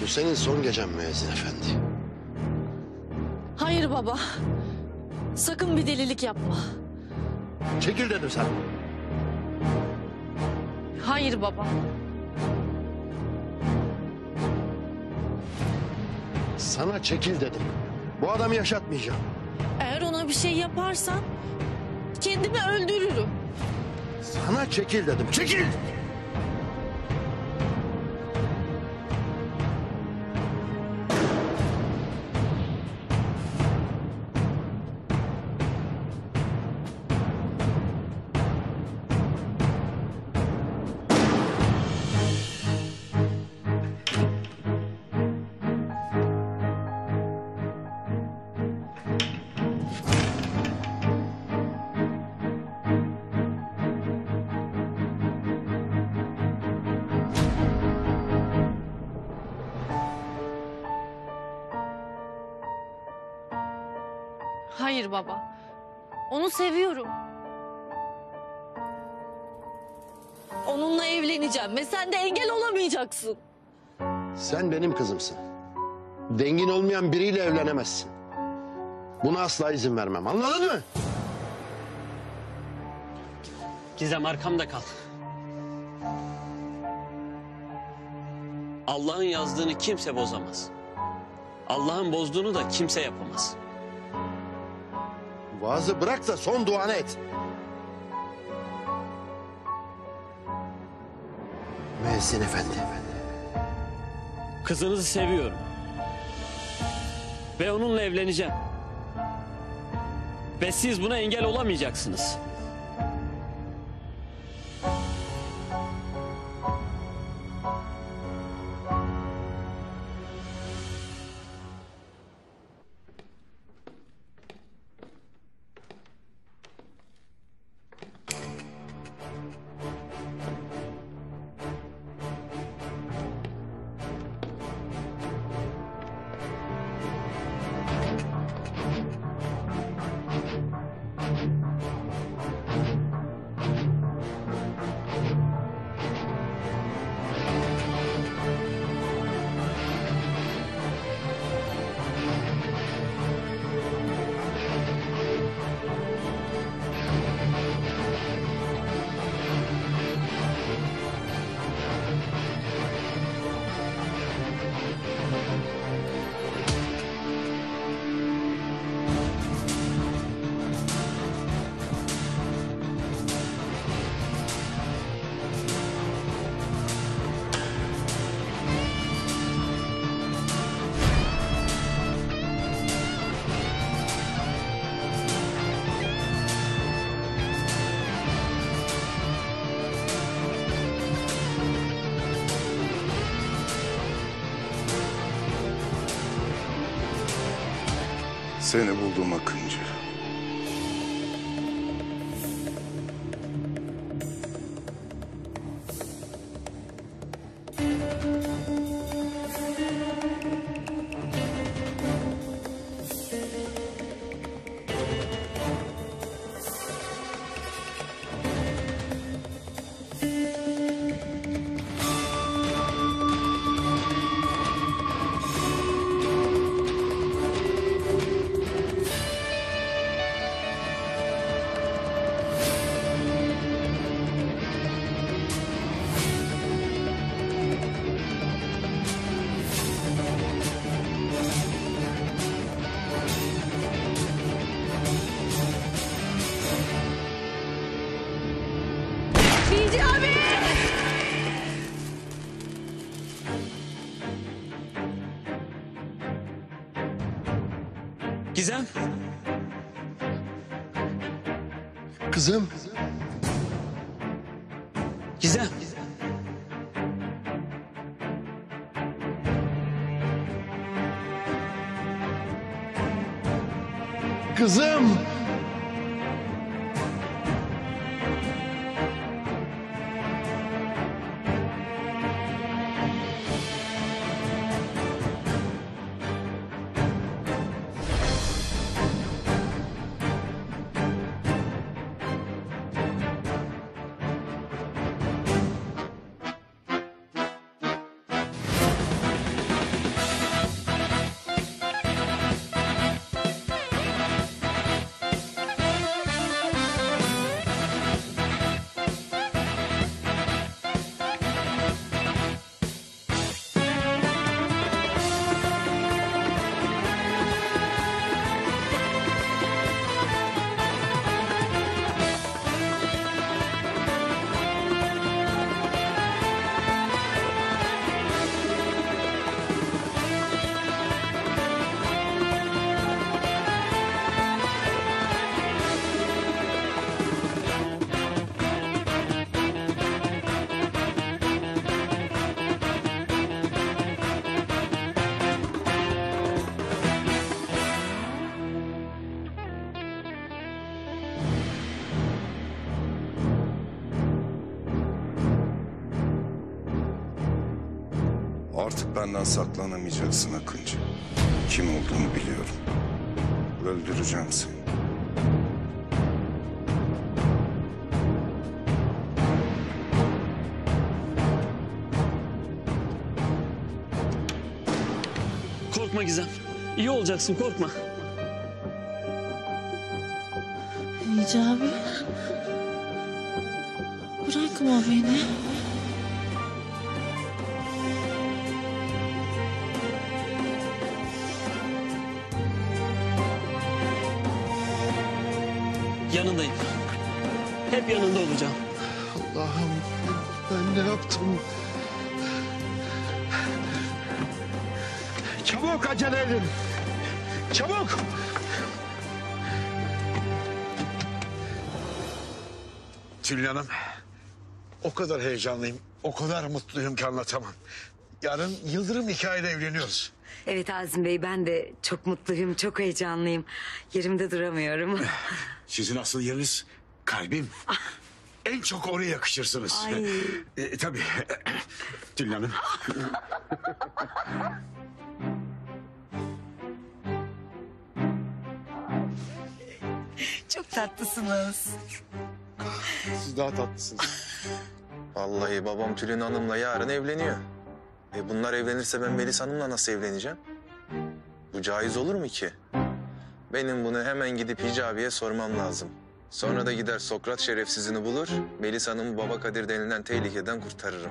Bu senin son gecen müezzin efendi. Hayır baba. Sakın bir delilik yapma. Çekil dedim sana. Hayır baba. Sana çekil dedim. Bu adamı yaşatmayacağım. Eğer ona bir şey yaparsan kendimi öldürürüm. Sana çekil dedim. Çekil! Hayır baba. Onu seviyorum. Onunla evleneceğim ve sen de engel olamayacaksın. Sen benim kızımsın. Dengin olmayan biriyle evlenemezsin. Buna asla izin vermem. Anladın mı? Gizem, arkamda kal. Allah'ın yazdığını kimse bozamaz. Allah'ın bozduğunu da kimse yapamaz. Vaazı bırak da son duanı et. Müezzin efendi. Kızınızı seviyorum. Ve onunla evleneceğim. Ve siz buna engel olamayacaksınız. Seni buldum Akıncı. Hicabi! Gizem. Kızım. Gizem. Kızım. Benden saklanamayacaksın Akıncı. Kim olduğunu biliyorum. Öldüreceğim seni. Korkma Gizem. İyi olacaksın, korkma. Hicabi. Bırakma beni. Yanındayım. Hep yanında olacağım. Allah'ım ben ne yaptım? Çabuk acele edin. Çabuk. Tülin Hanım, o kadar heyecanlıyım, o kadar mutluyum ki anlatamam. Yarın Yıldırım hikayede evleniyoruz. Evet Azim Bey, ben de çok mutluyum, çok heyecanlıyım. Yerimde duramıyorum. Sizin asıl yeriniz kalbim. En çok oraya yakışırsınız. Ay. Tabii. Tülin Hanım. Çok tatlısınız. Siz daha tatlısınız. Vallahi babam Tülin Hanım'la yarın evleniyor. Bunlar evlenirse ben Melis Hanım'la nasıl evleneceğim? Bu caiz olur mu ki? Benim bunu hemen gidip Hicabi'ye sormam lazım. Sonra da gider Sokrat şerefsizini bulur, Melis Hanım'ı Baba Kadir denilen tehlikeden kurtarırım.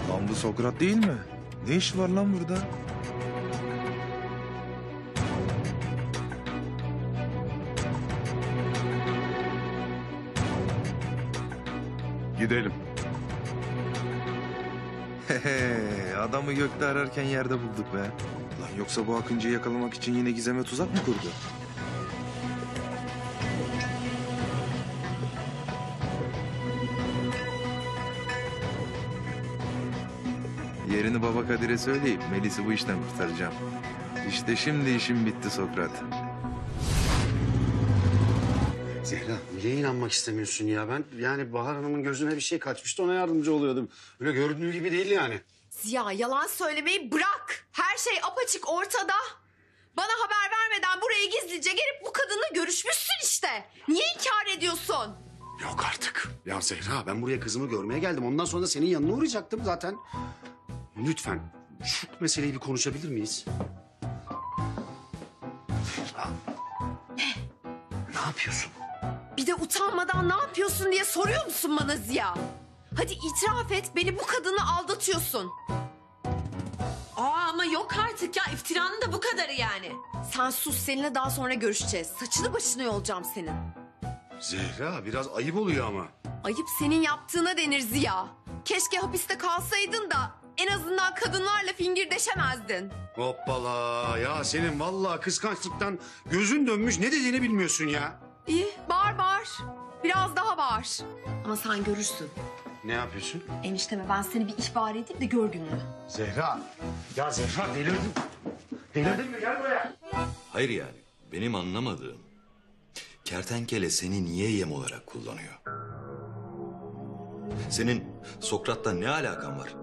Lan bu Sokrat değil mi? Ne iş var lan burada? Gidelim. Adamı gökte ararken yerde bulduk be. Lan yoksa bu Akıncı'yı yakalamak için yine Gizem'e tuzak mı kurdu? Yerini Baba Kadir'e söyleyip Melis'i bu işten kurtaracağım. İşte şimdi işim bitti Sokrat. Zehra, niye inanmak istemiyorsun ya? Ben yani Bahar Hanım'ın gözüne bir şey kaçmıştı, ona yardımcı oluyordum. Öyle göründüğü gibi değil yani. Ziya, yalan söylemeyi bırak. Her şey apaçık ortada. Bana haber vermeden buraya gizlice gelip bu kadınla görüşmüşsün işte. Niye inkar ediyorsun? Yok artık. Ya Zehra, ben buraya kızımı görmeye geldim. Ondan sonra da senin yanına uğrayacaktım zaten. Lütfen şu meseleyi bir konuşabilir miyiz? Zehra. Ne yapıyorsun? Bir de utanmadan ne yapıyorsun diye soruyor musun bana Ziya? Hadi itiraf et, beni bu kadınla aldatıyorsun. Ama yok artık ya, iftiranın da bu kadarı yani. Sen sus, seninle daha sonra görüşeceğiz. Saçını başını yolacağım senin. Zehra, biraz ayıp oluyor ama. Ayıp senin yaptığına denir Ziya. Keşke hapiste kalsaydın da en azından kadınlarla fingirdeşemezdin. Hoppala ya, senin vallahi kıskançlıktan gözün dönmüş, ne dediğini bilmiyorsun ya. İyi, bağır bağır. Biraz daha bağır. Ama sen görürsün. Ne yapıyorsun? Enişteme ben seni bir ihbar edeyim de gör gününü. Zehra. Ya Zehra, delirdin. Delirdin mi? Gel buraya. Hayır yani benim anlamadığım kertenkele seni niye yem olarak kullanıyor? Senin Sokrat'la ne alakan var?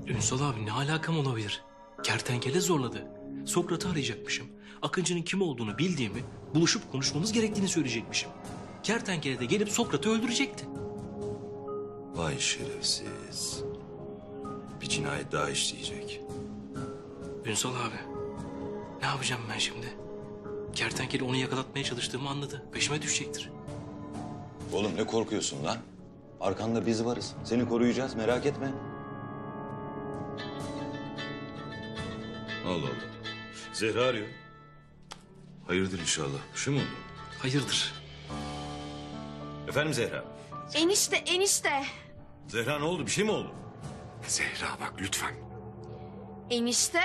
Ünsal abi ne alakam olabilir? Kertenkele zorladı. Sokrat'ı arayacakmışım. Akıncı'nın kim olduğunu bildiğimi, buluşup konuşmamız gerektiğini söyleyecekmişim. Kertenkele de gelip Sokrat'ı öldürecekti. Vay şerefsiz. Bir cinayet daha işleyecek. Ünsal abi, ne yapacağım ben şimdi? Kertenkele onu yakalatmaya çalıştığımı anladı. Peşime düşecektir. Oğlum ne korkuyorsun lan? Arkanda biz varız. Seni koruyacağız merak etme. Allah Allah. Zehra arıyor. Hayırdır inşallah. Bir şey mi oldu? Hayırdır? Efendim Zehra? Enişte. Zehra ne oldu? Bir şey mi oldu? Zehra bak lütfen. Enişte.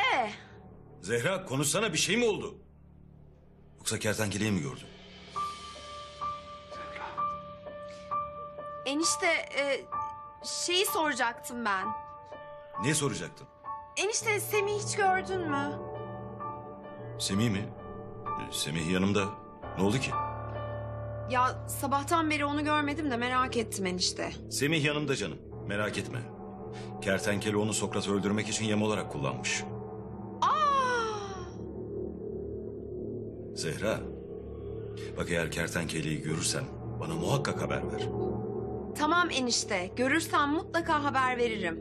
Zehra konuşsana bir şey mi oldu? Yoksa kertenkeleyi mi gördün? Enişte, şeyi soracaktım ben. Ne soracaktın? Enişte, Semih hiç gördün mü? Semih mi? Semih yanımda. Ne oldu ki? Ya sabahtan beri onu görmedim de merak ettim enişte. Semih yanımda canım. Merak etme. Kertenkele onu Sokrat'ı öldürmek için yem olarak kullanmış. Zehra. Bak eğer kertenkeleyi görürsen bana muhakkak haber ver. Tamam enişte, görürsem mutlaka haber veririm.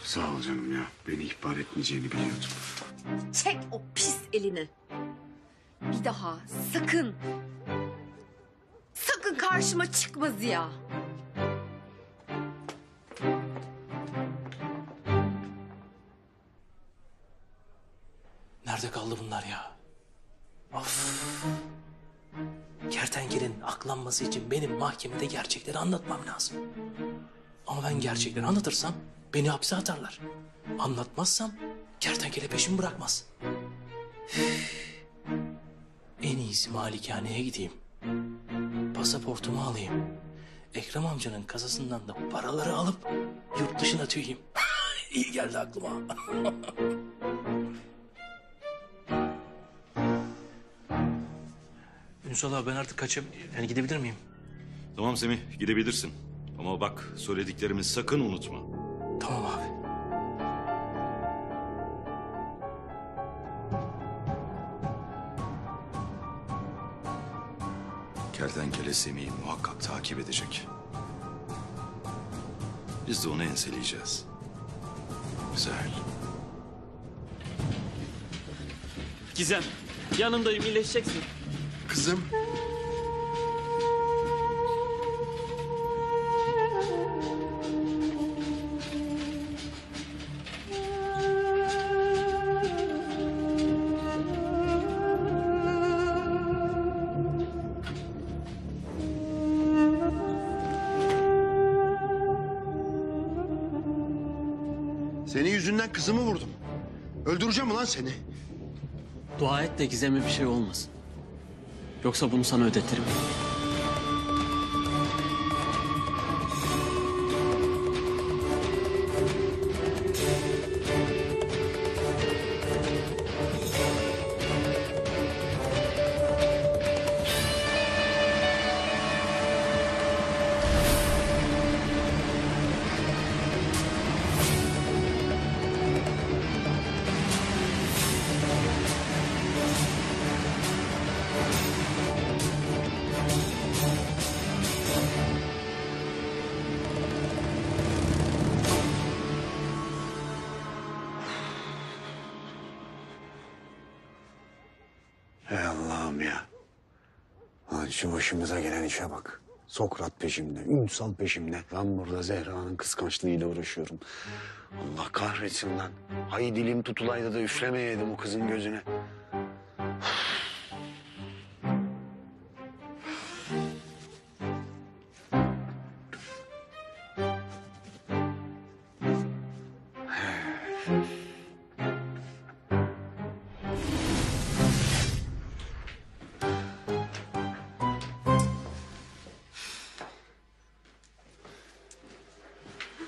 Sağ ol canım ya. Beni ihbar etmeyeceğini biliyordum. Çek o pis elini. Bir daha sakın, sakın karşıma çıkma Ziya. Nerede kaldı bunlar ya? Of. Kertenkelenin aklanması için benim mahkemede gerçekleri anlatmam lazım. Ama ben gerçekleri anlatırsam beni hapse atarlar. Anlatmazsam kertenkele peşimi bırakmaz. Üf. En iyisi malikaneye gideyim. Pasaportumu alayım. Ekrem amcanın kasasından da paraları alıp yurt dışına tüyeyim. İyi geldi aklıma. Ünsal abi ben artık yani gidebilir miyim? Tamam Semih gidebilirsin. Ama bak söylediklerimi sakın unutma. Tamam abi. Kertenkele Semih'i muhakkak takip edecek. Biz de onu enseleyeceğiz. Güzel. Gizem, yanındayım, iyileşeceksin. Kızım. Senin yüzünden kızımı vurdum. Öldüreceğim ulan seni. Dua et de Gizem'e bir şey olmasın. Yoksa bunu sana ödetirim. Ey Allah'ım ya. Lan şu başımıza gelen işe bak. Sokrat peşimde, Ünsal peşimde. Ben burada Zehra'nın kıskançlığıyla uğraşıyorum. Allah kahretsin lan. Hay dilim tutulaydı da üflemeyeydim o kızın gözüne.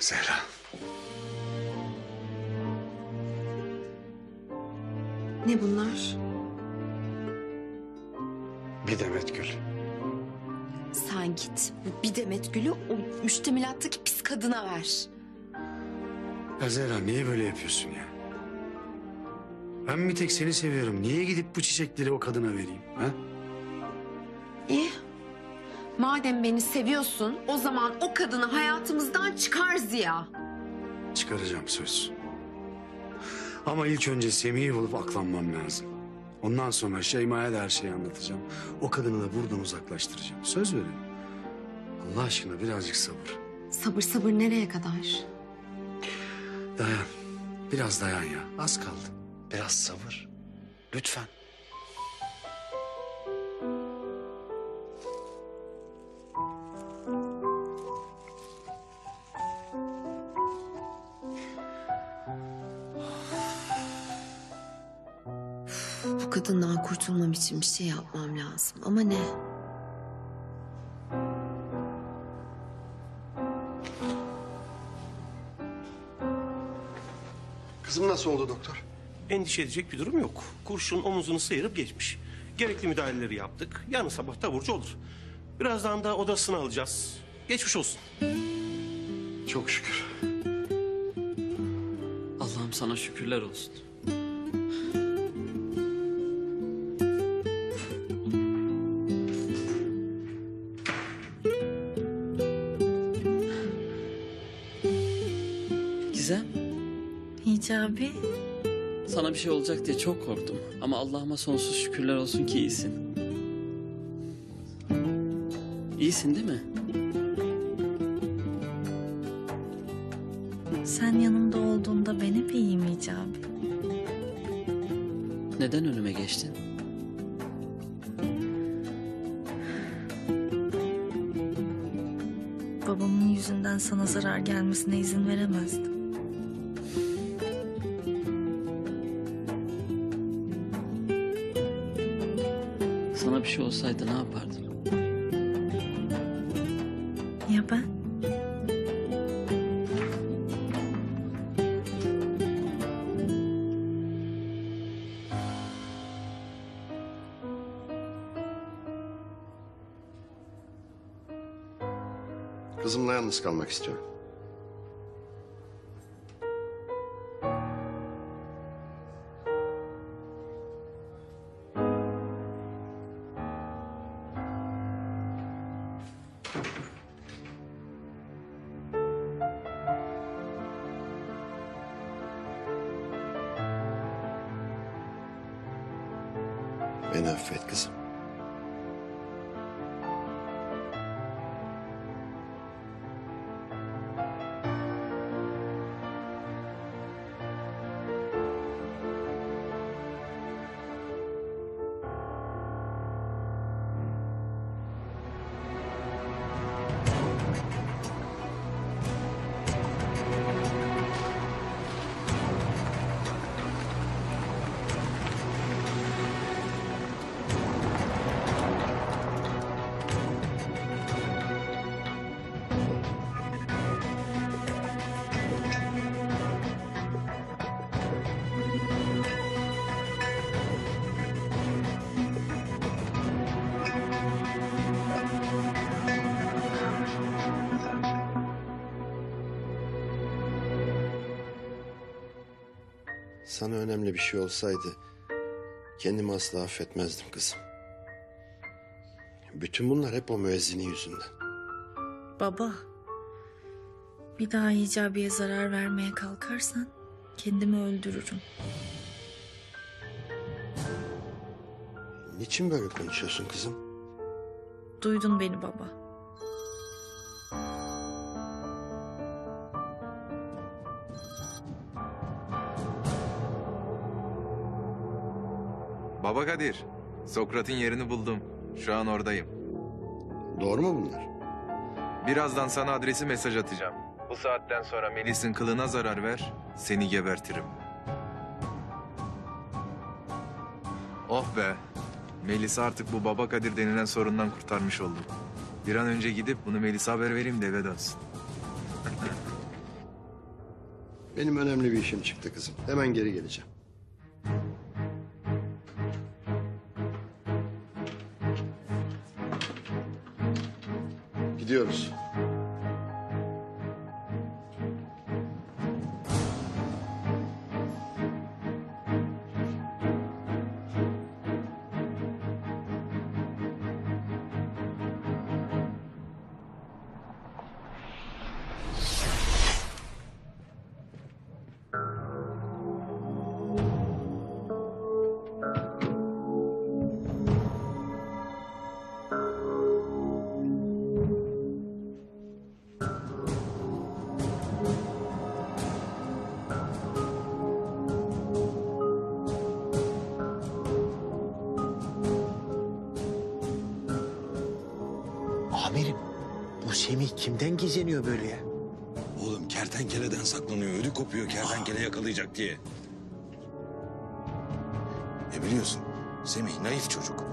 Zehra. Ne bunlar? Bir demet gül. Sen git bu bir demet gülü o müştemilattaki pis kadına ver. Ya Zehra niye böyle yapıyorsun ya? Ben bir tek seni seviyorum. Niye gidip bu çiçekleri o kadına vereyim? Ha? İyi. Madem beni seviyorsun o zaman o kadını hayatımızdan çıkar Ziya. Çıkaracağım söz. Ama ilk önce Semih'i bulup aklanmam lazım. Ondan sonra Şeyma'ya da her şeyi anlatacağım. O kadını da buradan uzaklaştıracağım. Söz veriyorum. Allah aşkına birazcık sabır. Sabır sabır nereye kadar? Dayan. Biraz dayan ya. Az kaldı. Biraz sabır. Lütfen. Bu kadından kurtulmam için bir şey yapmam lazım ama ne? nasıl oldu doktor? Endişe edecek bir durum yok. Kurşun omuzunu sıyırıp geçmiş. Gerekli müdahaleleri yaptık. Yarın sabah taburcu olur. Birazdan da odasını alacağız. Geçmiş olsun. Çok şükür. Allah'ım sana şükürler olsun. Gizem, Hicabi. sana bir şey olacak diye çok korktum. Ama Allah'ıma sonsuz şükürler olsun ki iyisin. İyisin değil mi? Sen yanımda olduğunda ben hep iyiyim Hicabi. Neden önüme geçtin? Babamın yüzünden sana zarar gelmesine izin veremezdim. Sana bir şey olsaydı ne yapardın? Ya ben? Kızımla yalnız kalmak istiyorum. Beni affet kızım. Sana önemli bir şey olsaydı kendimi asla affetmezdim kızım. Bütün bunlar hep o müezzinin yüzünden. Baba. Bir daha Hicabi'ye zarar vermeye kalkarsan kendimi öldürürüm. Niçin böyle konuşuyorsun kızım? Duydun beni baba. Baba Kadir, Sokrat'ın yerini buldum. Şu an oradayım. Doğru mu bunlar? Birazdan sana adresi mesaj atacağım. Bu saatten sonra Melis'in kılına zarar ver, seni gebertirim. Oh be, Melis'i artık bu Baba Kadir denilen sorundan kurtarmış oldum. Bir an önce gidip bunu Melis'e haber vereyim de eve dönsün. Benim önemli bir işim çıktı kızım. Hemen geri geleceğim. Gidiyoruz. Amirim, bu Semih kimden gizleniyor böyle ya? Oğlum kertenkeleden saklanıyor. Ödü kopuyor kertenkele yakalayacak diye. Biliyorsun Semih naif çocuk.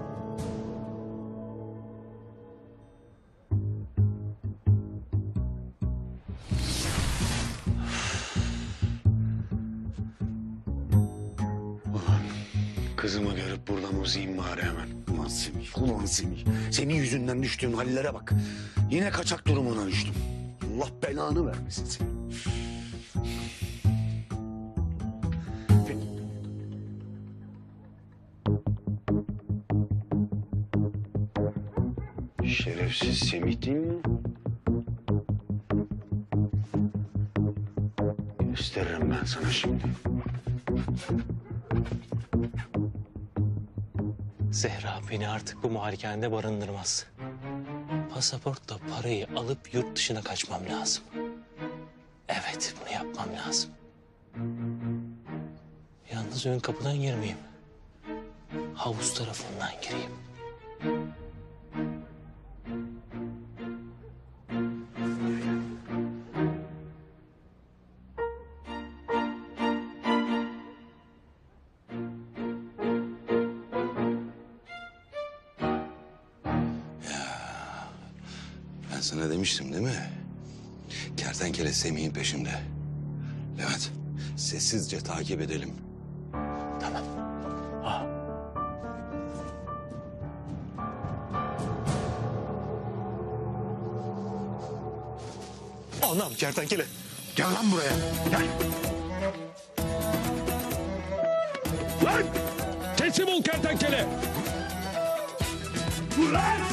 kızımı görüp buradan uzayayım bari hemen. Ulan Semih, ulan Semih. Senin yüzünden düştüğüm hallere bak. Yine kaçak durumuna düştüm. Allah belanı vermesin seni. Şerefsiz Semih değil mi? Gösteririm ben sana şimdi. Zehra beni artık bu malikanede barındırmaz. Pasaportla parayı alıp yurt dışına kaçmam lazım. Evet, bunu yapmam lazım. Yalnız ön kapıdan girmeyeyim. Havuz tarafından gireyim. Ben sana demiştim değil mi? Kertenkele Semih'in peşinde. Evet, sessizce takip edelim. Tamam. Ha. Anam kertenkele. Gel lan buraya. Gel. Lan! Teslim ol kertenkele. Ulan!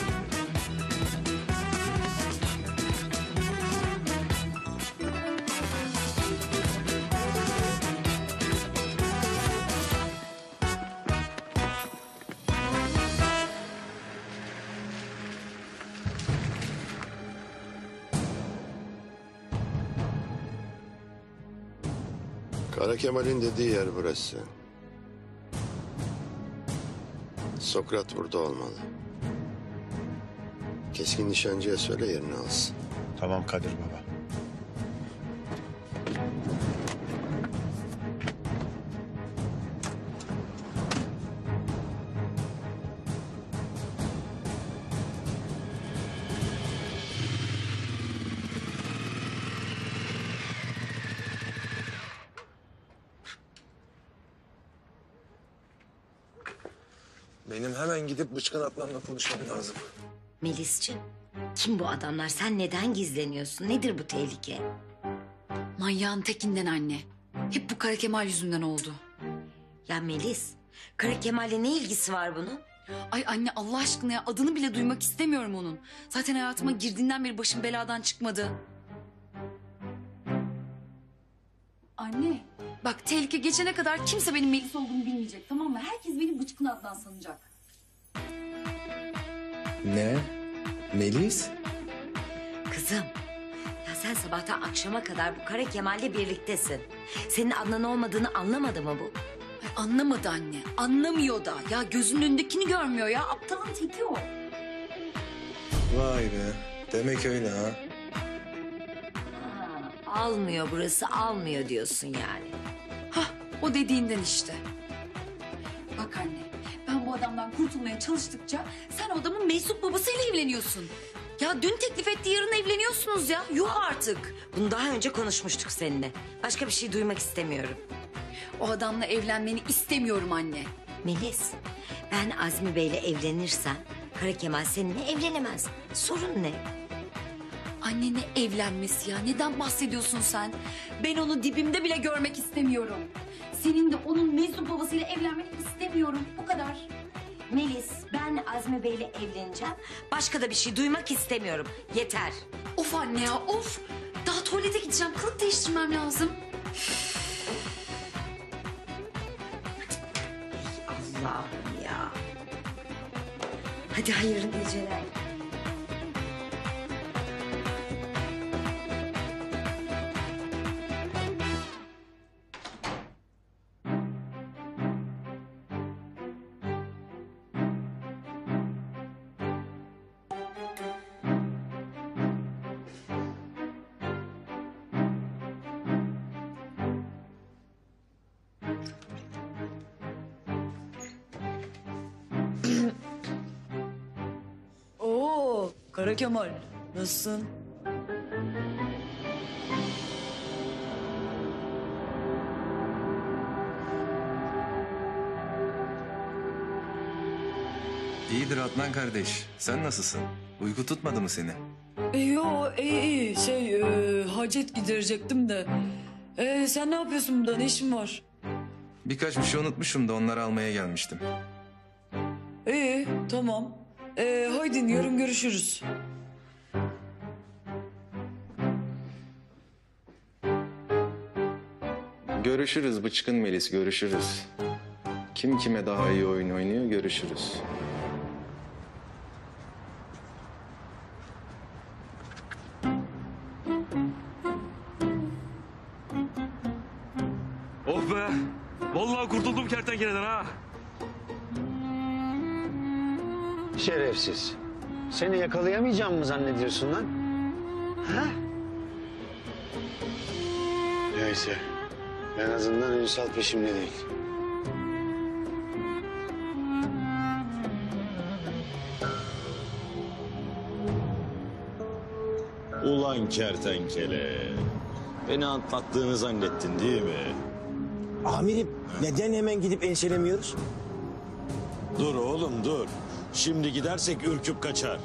Kara Kemal'in dediği yer burası. Sokrat burada olmalı. Keskin nişancıya söyle yerini alsın. Tamam Kadir Baba. Benim hemen gidip Bıçkın Adnan'la konuşmam lazım. Melisciğim, kim bu adamlar? Sen neden gizleniyorsun? Nedir bu tehlike? Manyağın tekinden anne. Hep bu Kara Kemal yüzünden oldu. Ya Melis, Kara Kemal'le ne ilgisi var bunun? Ay anne Allah aşkına ya adını bile duymak istemiyorum onun. Zaten hayatıma girdiğinden beri başım beladan çıkmadı. Anne bak tehlike geçene kadar kimse benim Melis olduğumu bilmeyecek tamam mı? Herkes benim Bıçkın Adnan sanacak. Ne? Melis? Kızım, ya sen sabahtan akşama kadar bu Kara Kemal'le birliktesin. Senin Adnan olmadığını anlamadı mı bu? Ay, anlamadı anne. Anlamıyor da. Ya gözünün önündekini görmüyor ya. Aptalın teki o. Vay be. Demek öyle ha. Almıyor burası, almıyor diyorsun yani. Hah o dediğinden işte. Bak anne ben bu adamdan kurtulmaya çalıştıkça sen o adamın mensup babasıyla evleniyorsun. Ya dün teklif etti yarın evleniyorsunuz ya. Yuh artık. Bunu daha önce konuşmuştuk seninle. Başka bir şey duymak istemiyorum. O adamla evlenmeni istemiyorum anne. Melis, ben Azmi Bey'le evlenirsem Kara Kemal seninle evlenemez. Sorun ne? Anne ne evlenmesi ya? Neden bahsediyorsun sen? Ben onu dibimde bile görmek istemiyorum. Senin de onun mensup babasıyla evlenmeni istemiyorum. Bu kadar. Melis, ben Azmi Bey'le evleneceğim. Başka da bir şey duymak istemiyorum. Yeter. Of anne ya of. Daha tuvalete gideceğim. Kılık değiştirmem lazım. Allah'ım ya. Hadi hayırlı geceler. Oo, Kara Kemal nasılsın? İyidir Adnan kardeş. Sen nasılsın? Uyku tutmadı mı seni? Yo iyi. Hacet giderecektim de. Sen ne yapıyorsun burada? Ne işin var? Birkaç bir şey unutmuşum da onları almaya gelmiştim. İyi tamam. Haydi yarın görüşürüz. Görüşürüz bıçkın Melis, görüşürüz. Kim kime daha iyi oyun oynuyor görüşürüz. Oh be! Vallahi kurtuldum kertenkeleden ha. Şerefsiz. Seni yakalayamayacağım mı zannediyorsun lan? Ha? Neyse. En azından Ünsal peşimde değil. Ulan kertenkele. Beni atlattığını zannettin değil mi? Amirim neden hemen gidip enselemiyoruz? Dur oğlum dur. Şimdi gidersek ürküp kaçar.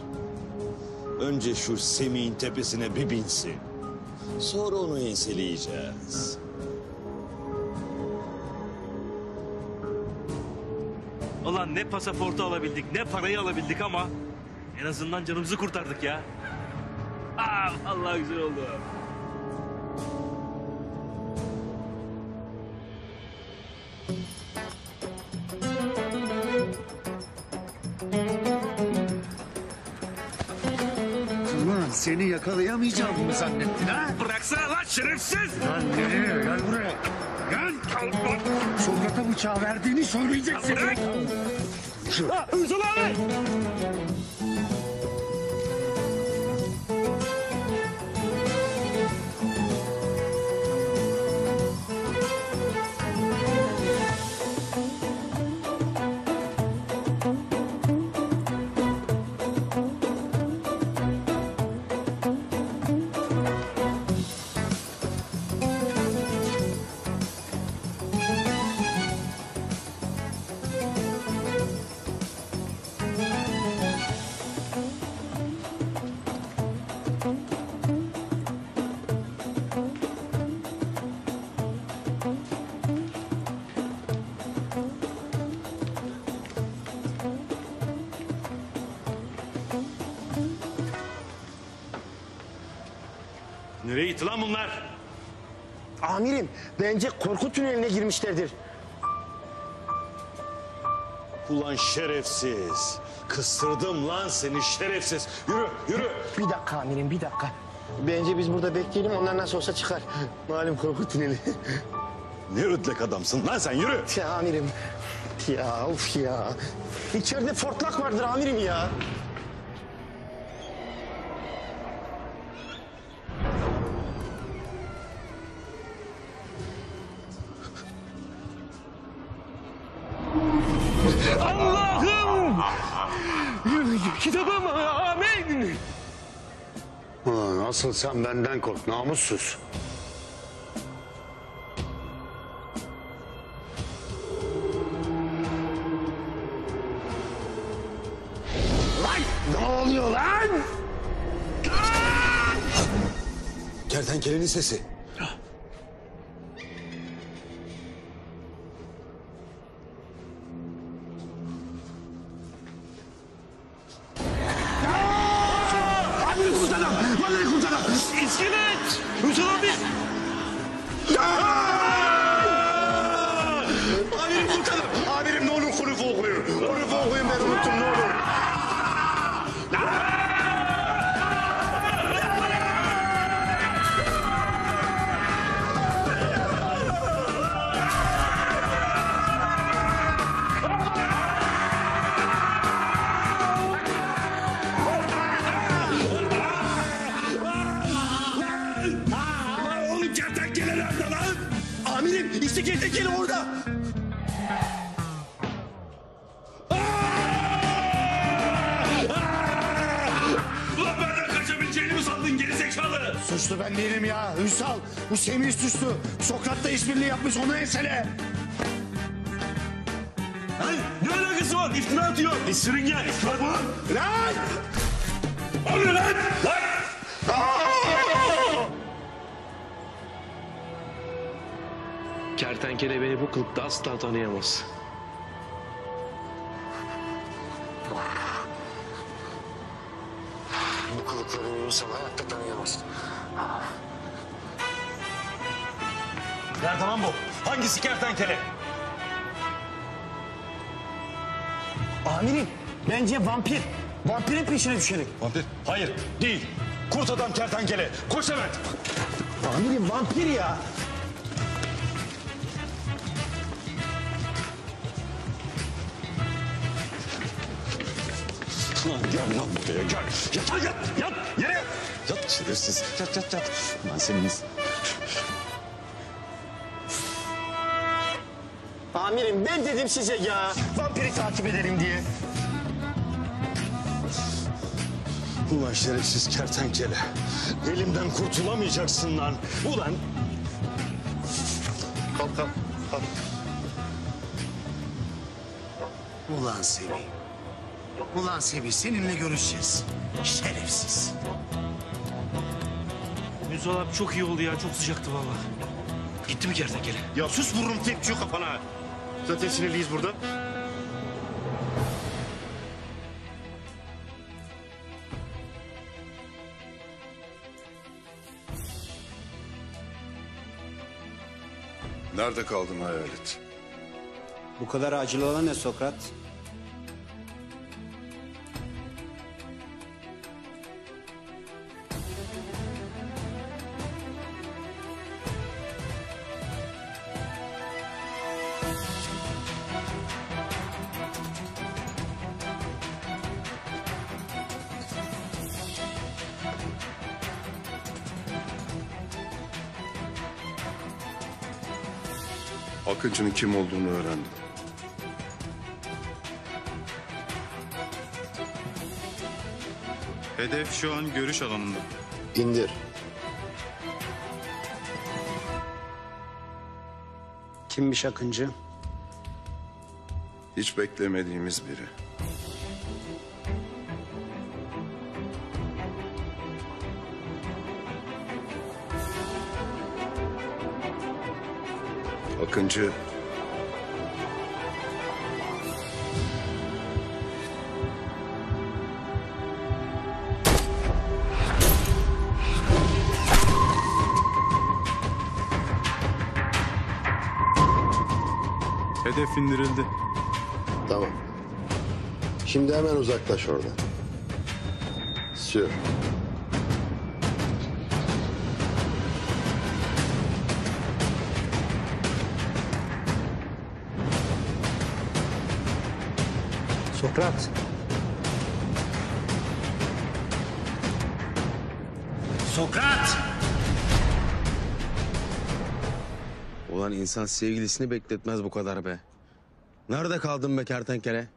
Önce şu Semih'in tepesine bir binsin. Sonra onu enseleyeceğiz. Ulan ne pasaportu alabildik, ne parayı alabildik ama en azından canımızı kurtardık ya. Allah güzel oldu. Ulan seni yakalayamayacağım mı zannettin ha? Bıraksana lan şerefsiz! Lan nereye? Gel buraya. Gel. Sokrat'a bıçağı verdiğini söyleyeceksin. Bırak! Ünsal abi! Nereye gitti lan bunlar? Amirim bence korku tüneline girmişlerdir. Ulan şerefsiz. Kıstırdım lan seni şerefsiz. Yürü yürü. Bir dakika amirim bir dakika. Bence biz burada bekleyelim onlar nasıl olsa çıkar. Malum korku tüneli. Ne ödlek adamsın lan sen yürü. Ya amirim. Ya of ya. İçeride fortlak vardır amirim ya. Allah'ım! Kitabım amin! Ulan asıl sen benden kork namussuz. Lan ne oluyor lan? Kertenkelenin sesi. Amirim kurtardım. Vallahi kurtardım. İskelet! Ünsal abi! Amirim kurtardım. Amirim ne olur kurufu okuyun. Kurufu okuyun ben unuttum ne olur. Oğlum kertenkele nerede lan? Amirim işte kertenkele orada. Ulan benden kaçabileceğini mi sandın gerizekalı? Suçlu ben değilim ya. Ünsal. Bu Semih suçlu. Sokrat'la işbirliği yapmış onu ensele. Lan ne alakası var? iftira atıyor. Bir sürüngen. Lan! Lan! Ne oluyor lan? Lan! Kertenkele beni bu kılıkta asla tanıyamaz. Bu kılıkla beni insan hayatta tanıyamaz. Nerede lan bu? Hangisi kertenkele? Amirim bence vampir. Vampirin peşine düşelim. Vampir? Hayır, değil. Kurt adam kertenkele. Koş hemen. Amirim vampir ya. Lan gel lan buraya gel. Yat yat yat. Yere yat. Yat şerefsiz. Yat yat yat. Ben seniniz. Amirim ben dedim size ya. Vampiri takip edelim diye. Ulan şerefsiz kertenkele. Elimden kurtulamayacaksın lan. Ulan. Kalk kalk kalk. Ulan Semih. Ulan Semih seninle görüşeceğiz. Şerefsiz. Ünsal abi çok iyi oldu ya. Çok sıcaktı vallahi. Gitti mi kertenkele? Ya sus vururum tek şu kafana. Zaten sinirliyiz burada. Nerede kaldın hayalet? Bu kadar acil olan ne Sokrat? Akıncı'nın kim olduğunu öğrendim. Hedef şu an görüş alanında. İndir. Kimmiş Akıncı? Hiç beklemediğimiz biri. Akıncı Hedef indirildi. Tamam. Şimdi hemen uzaklaş oradan. Sür. Sokrat. Sokrat! Ulan insan sevgilisini bekletmez bu kadar be. Nerede kaldın be kertenkele?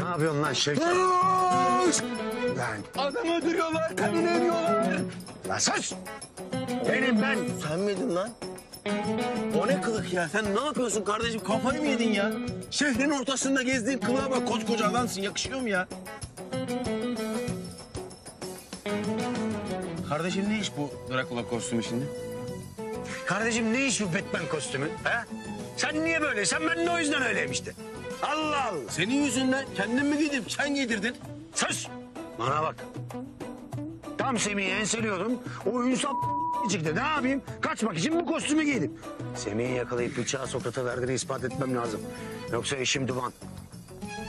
Ne yapıyorsun lan Şevket? Lan. Adam öldürüyorlar, kadını ediyorlar. Lan sus! Benim ben. Sen miydin lan? O ne kılık ya? Sen ne yapıyorsun kardeşim? Kafayı mı yedin ya? Şehrin ortasında gezdiğin kılığa bak. Koskoca adamsın. Yakışıyor mu ya? Kardeşim ne iş bu Dracula kostümü şimdi? Kardeşim ne iş bu Batman kostümü? He? Sen niye böyle? Sen ben de o yüzden öyleyim işte. Allah Allah. Senin yüzünden kendin mi giydim? Sen giydirdin. Sus! Bana bak. Tam Semih'i enseliyordum. O Ünsal çıktı. Ne yapayım? Kaçmak için bu kostümü giydim. Semih'i yakalayıp bıçağı Sokrat'a verdiğini ispat etmem lazım. Yoksa işim duman.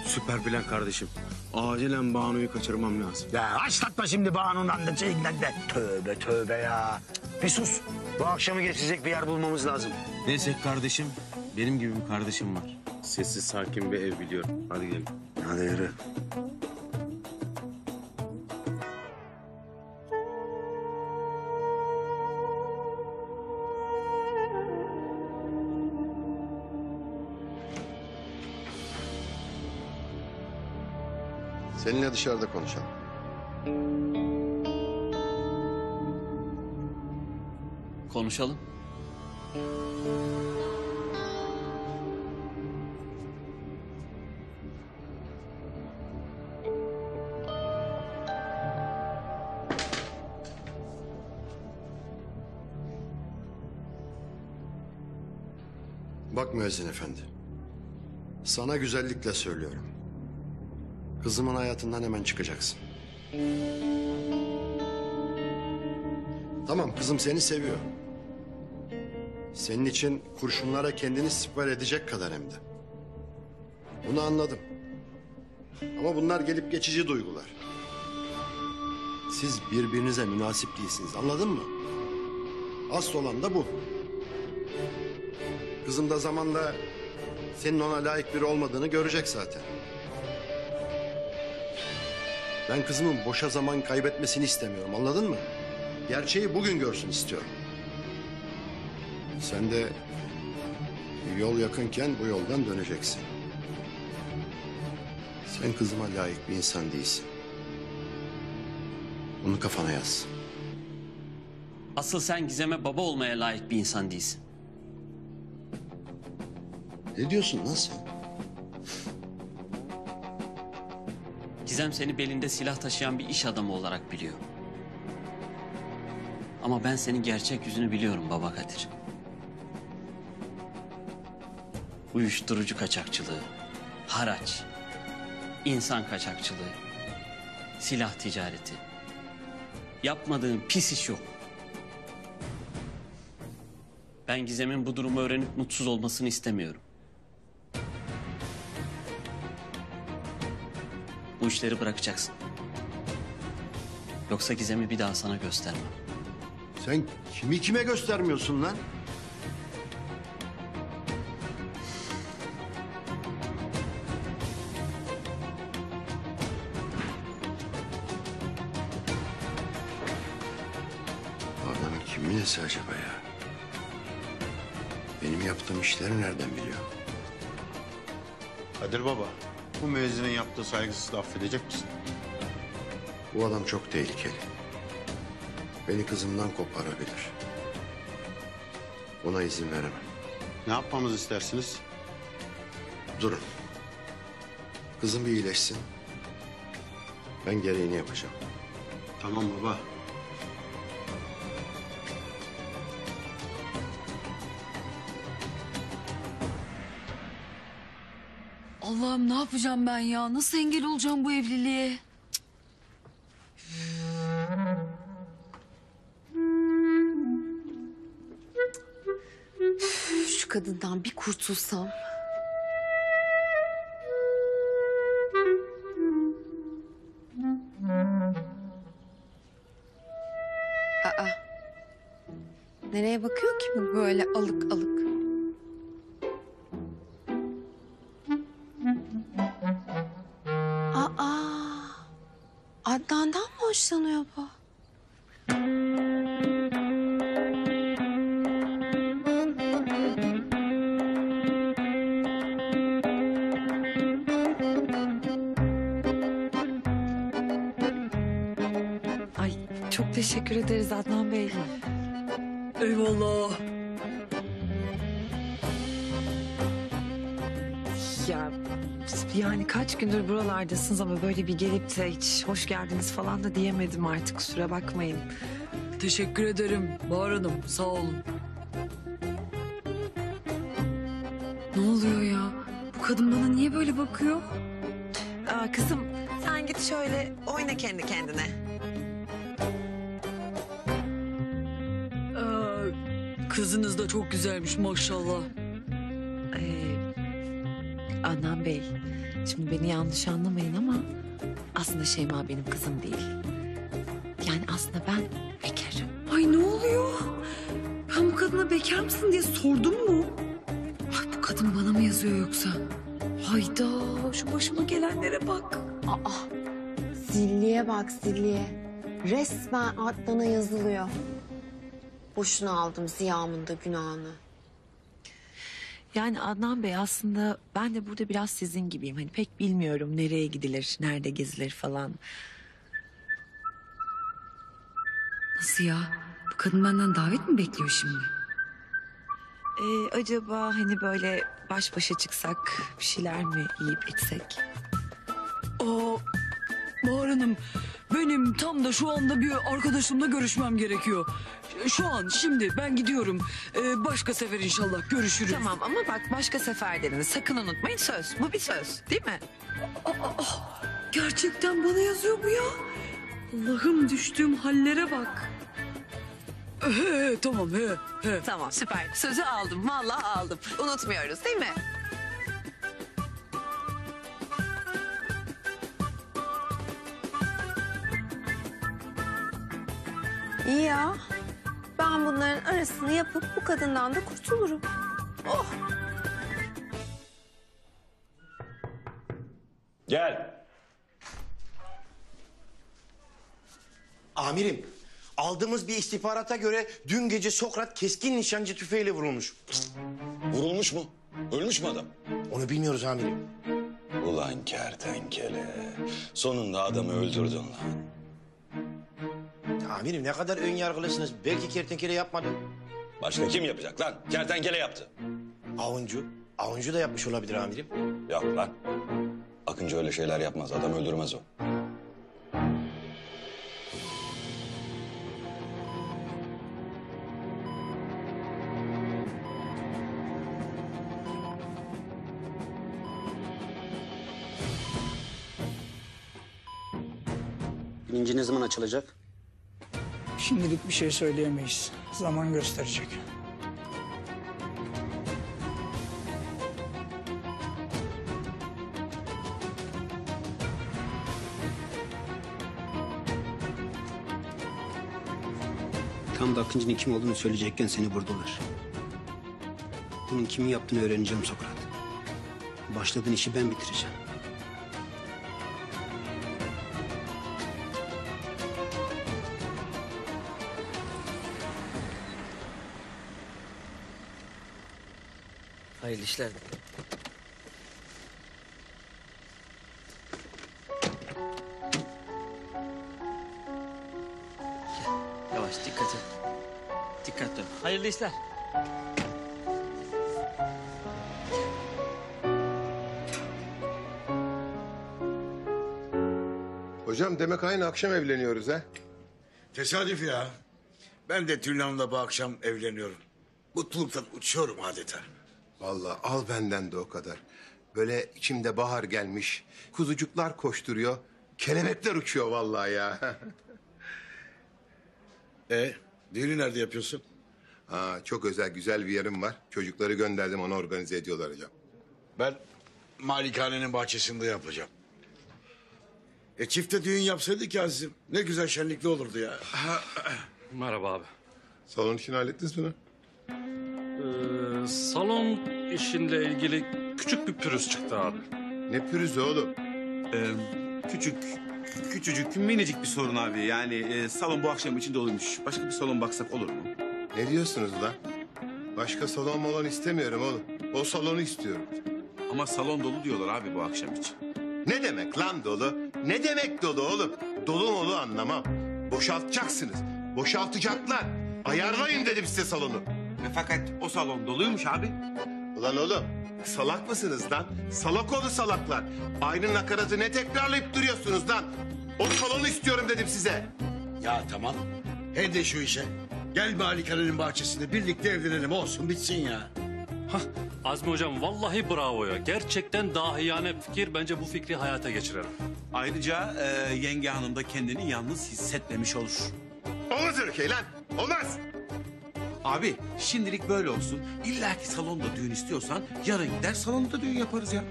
Süper plan kardeşim. Acilen Banu'yu kaçırmam lazım. Ya açlatma şimdi Banu'ndan da şeyinden de. Tövbe tövbe ya. Bir sus. Bu akşamı geçecek bir yer bulmamız lazım. Neyse kardeşim, benim gibi bir kardeşim var. Sessiz, sakin bir ev biliyorum. Hadi gidelim. Hadi yürü. Seninle dışarıda konuşalım. Konuşalım. Bak müezzin efendi. Sana güzellikle söylüyorum. Kızımın hayatından hemen çıkacaksın. Tamam, kızım seni seviyor. Senin için kurşunlara kendini siper edecek kadar hem de. Bunu anladım. Ama bunlar gelip geçici duygular. Siz birbirinize münasip değilsiniz, anladın mı? Asıl olan da bu. Kızım da zamanla senin ona layık biri olmadığını görecek zaten. Ben kızımın boşa zaman kaybetmesini istemiyorum, anladın mı? Gerçeği bugün görsün istiyorum. Sen de yol yakınken bu yoldan döneceksin. Sen kızıma layık bir insan değilsin. Bunu kafana yaz. Asıl sen Gizem'e baba olmaya layık bir insan değilsin. Ne diyorsun lan sen? Gizem seni belinde silah taşıyan bir iş adamı olarak biliyor. Ama ben senin gerçek yüzünü biliyorum baba Kadir. Uyuşturucu kaçakçılığı, haraç, insan kaçakçılığı, silah ticareti. Yapmadığın pis iş yok. Ben Gizem'in bu durumu öğrenip mutsuz olmasını istemiyorum. Bu işleri bırakacaksın. Yoksa Gizem'i bir daha sana göstermem. Sen kimi kime göstermiyorsun lan? Bu adamın kimin nesi acaba ya? Benim yaptığım işleri nereden biliyor? Kadir Baba, bu müezzinin yaptığı saygısızlığı affedecek misin? Bu adam çok tehlikeli. Beni kızımdan koparabilir. Buna izin veremem. Ne yapmamızı istersiniz? Durun. Kızım bir iyileşsin. Ben gereğini yapacağım. Tamam baba. Allah'ım ne yapacağım ben ya? Nasıl engel olacağım bu evliliğe? Şu kadından bir kurtulsam. Aa. Nereye bakıyor ki bu böyle alık alık? Aa. Adnan'dan mı hoşlanıyor bu? Ay çok teşekkür ederiz Adnan Bey. Eyvallah. Ya yani kaç gündür buralardasınız ama böyle bir gelip de hiç hoş geldiniz falan da diyemedim artık, kusura bakmayın. Teşekkür ederim Bahar Hanım, sağ olun. Ne oluyor ya? Bu kadın bana niye böyle bakıyor? Aa, kızım sen git şöyle oyna kendi kendine. Kızınız da çok güzelmiş maşallah. Adnan Bey, şimdi beni yanlış anlamayın ama aslında Şeyma benim kızım değil. Yani aslında ben bekarım. Ay ne oluyor? Ben bu kadına bekar mısın diye sordum mu? Ay bu kadın bana mı yazıyor yoksa? Hayda şu başıma gelenlere bak. Aa. Zilliye bak zilliye. Resmen Adnan'a yazılıyor. Boşuna aldım Ziya'mın da günahını. Yani Adnan Bey, aslında ben de burada biraz sizin gibiyim. Hani pek bilmiyorum nereye gidilir, nerede gezilir falan. Nasıl ya? Bu kadın benden davet mi bekliyor şimdi? acaba hani böyle baş başa çıksak bir şeyler mi yiyip içsek? Aa, Bahar Hanım, benim tam da şu anda bir arkadaşımla görüşmem gerekiyor. Şu an, şimdi ben gidiyorum. Başka sefer inşallah görüşürüz. Tamam ama bak başka seferlerinizi sakın unutmayın, söz. Bu bir söz değil mi? Gerçekten bana yazıyor bu ya. Allah'ım, düştüğüm hallere bak. Tamam. Tamam süper. Sözü aldım, vallahi aldım. Unutmuyoruz değil mi? İyi ya. Ben bunların arasını yapıp bu kadından da kurtulurum. Oh. Gel. Amirim, aldığımız bir istihbarata göre dün gece Sokrat keskin nişancı tüfeğiyle vurulmuş. Vurulmuş mu? Ölmüş mü adam? Onu bilmiyoruz amirim. Ulan kertenkele. Sonunda adamı öldürdün lan. Amirim ne kadar ön yargılısınız. Belki kertenkele yapmadı. Başka kim yapacak lan? Kertenkele yaptı. Avuncu. Avuncu da yapmış olabilir amirim. Yok lan. Akıncı öyle şeyler yapmaz. Adam öldürmez o. Bilinci ne zaman açılacak? Şimdilik bir şey söyleyemeyiz. Zaman gösterecek. Tam da Akıncı'nın kim olduğunu söyleyecekken seni vurdular. Bunun kimin yaptığını öğreneceğim Sokrat. Başladığın işi ben bitireceğim. Hayırlı işler. Yavaş dikkat et. Dikkatli ol. Hayırlı işler. Hocam demek aynı akşam evleniyoruz ha? Tesadüf ya. Ben de Tülin Hanım'la bu akşam evleniyorum. Mutluluktan uçuyorum adeta. Vallahi al benden de o kadar. Böyle içimde bahar gelmiş. Kuzucuklar koşturuyor. Kelebekler uçuyor vallahi ya. Düğünü nerede yapıyorsun? Çok özel güzel bir yerim var. Çocukları gönderdim, onu organize ediyorlar hocam. Ben malikanenin bahçesinde yapacağım. Çifte düğün yapsaydık ya Aziz'im. Ne güzel şenlikli olurdu ya. Merhaba abi. Salon işini hallettiniz mi? Salon işinle ilgili küçük bir pürüz çıktı abi. Ne pürüzü oğlum? Küçücük, minicik bir sorun abi. Yani salon bu akşam için doluymuş. Başka bir salon baksak olur mu? Ne diyorsunuz lan? Başka salon molon istemiyorum oğlum. O salonu istiyorum. Ama salon dolu diyorlar abi bu akşam için. Ne demek lan dolu? Ne demek dolu oğlum? Dolu molu anlamam. Boşaltacaksınız. Boşaltacaklar. Ayarlayın dedim size salonu. Fakat o salon doluymuş abi. Ulan oğlum, salak mısınız lan? Salak oğlu salaklar. Aynı nakaratı ne tekrarlayıp duruyorsunuz lan? O salonu istiyorum dedim size. Ya tamam. He de şu işe. Gel malikanenin bahçesinde birlikte evlenelim, olsun bitsin ya. Azmi hocam vallahi bravo ya. Gerçekten dahiyane fikir. Bence bu fikri hayata geçirelim. Ayrıca yenge hanım da kendini yalnız hissetmemiş olur. Olmaz öyle şey lan. Olmaz. Abi şimdilik böyle olsun. İlla ki salonda düğün istiyorsan yarın gider salonda düğün yaparız ya.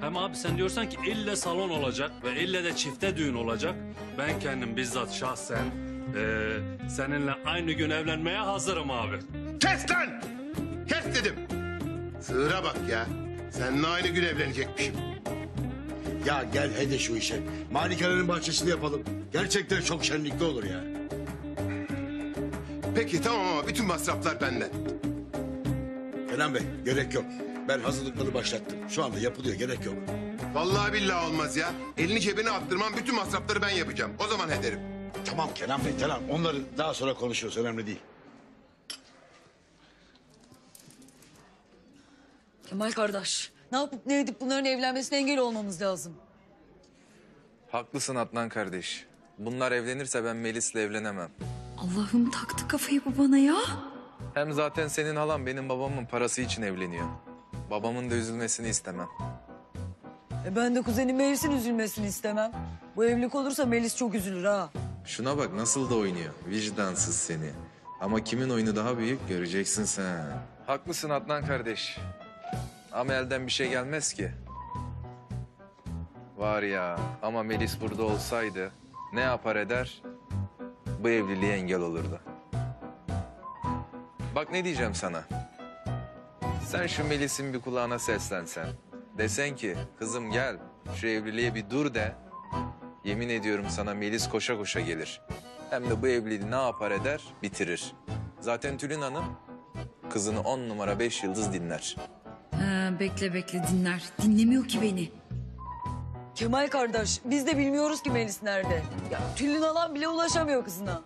Hem abi sen diyorsan ki ille salon olacak ve ille de çifte düğün olacak. Ben kendim bizzat şahsen seninle aynı gün evlenmeye hazırım abi. Kes lan! Kes dedim. Sığıra bak ya. Seninle aynı gün evlenecekmişim. Ya gel he de şu işe. Malikanenin bahçesinde yapalım. Gerçekten çok şenlikli olur ya. Peki tamam ama bütün masraflar benden. Kenan Bey gerek yok. Ben hazırlıkları başlattım. Şu anda yapılıyor, gerek yok. Vallahi billahi olmaz ya. Elini cebine attırmam, bütün masrafları ben yapacağım. O zaman ederim. Tamam Kenan Bey, tamam. Onları daha sonra konuşuruz, önemli değil. Kemal kardeş, ne yapıp ne edip bunların evlenmesine engel olmamız lazım. Haklısın Adnan kardeş. Bunlar evlenirse ben Melis'le evlenemem. Allah'ım taktı kafayı bu bana ya. Hem zaten senin halan benim babamın parası için evleniyor. Babamın da üzülmesini istemem. Ben de kuzenim Melis'in üzülmesini istemem. Bu evlilik olursa Melis çok üzülür ha. Şuna bak nasıl da oynuyor. Vicdansız seni. Ama kimin oyunu daha büyük göreceksin sen. Haklısın Adnan kardeş. Ama elden bir şey gelmez ki. Var ya ama Melis burada olsaydı ne yapar eder? Bu evliliğe engel olurdu. Bak ne diyeceğim sana. Sen şu Melis'in bir kulağına seslensen. Desen ki kızım gel şu evliliğe bir dur de. Yemin ediyorum sana Melis koşa koşa gelir. Hem de bu evliliği ne yapar eder bitirir. Zaten Tülin Hanım kızını 10 numara 5 yıldız dinler. Bekle dinler. Dinlemiyor ki beni. Kemal kardeş biz de bilmiyoruz ki Melis nerede. Ya Tülin alan bile ulaşamıyor kızına.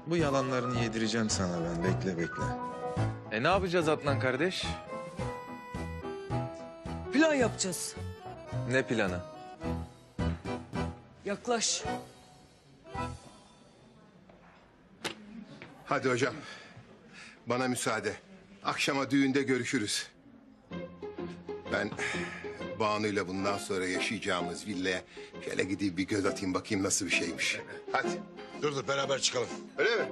Bu yalanlarını yedireceğim sana ben bekle. Ne yapacağız Adnan kardeş? Plan yapacağız. Ne planı? Yaklaş. Hadi hocam. Bana müsaade. Akşama düğünde görüşürüz. Ben Banu'yla bundan sonra yaşayacağımız villaya şöyle gidip bir göz atayım bakayım nasıl bir şeymiş. Hadi. Dur beraber çıkalım. Öyle mi?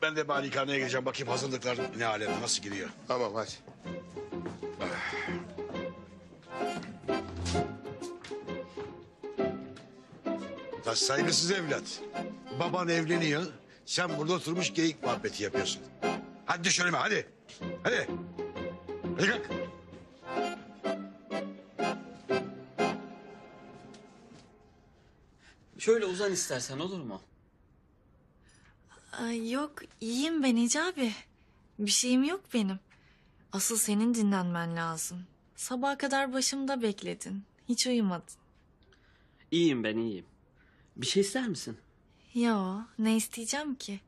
Ben de malikaneye gireceğim bakayım hazırlıklar ne alemde nasıl gidiyor. Tamam hadi. Ya saygısız evlat. Baban evleniyor. Sen burada oturmuş geyik muhabbeti yapıyorsun. Hadi düş önüme hadi. Hadi. Hadi kalk. Şöyle uzan istersen olur mu? Ay yok iyiyim ben Hicabi. Bir şeyim yok benim. Asıl senin dinlenmen lazım. Sabaha kadar başımda bekledin. Hiç uyumadın. İyiyim ben iyiyim. Bir şey ister misin? Yo ne isteyeceğim ki?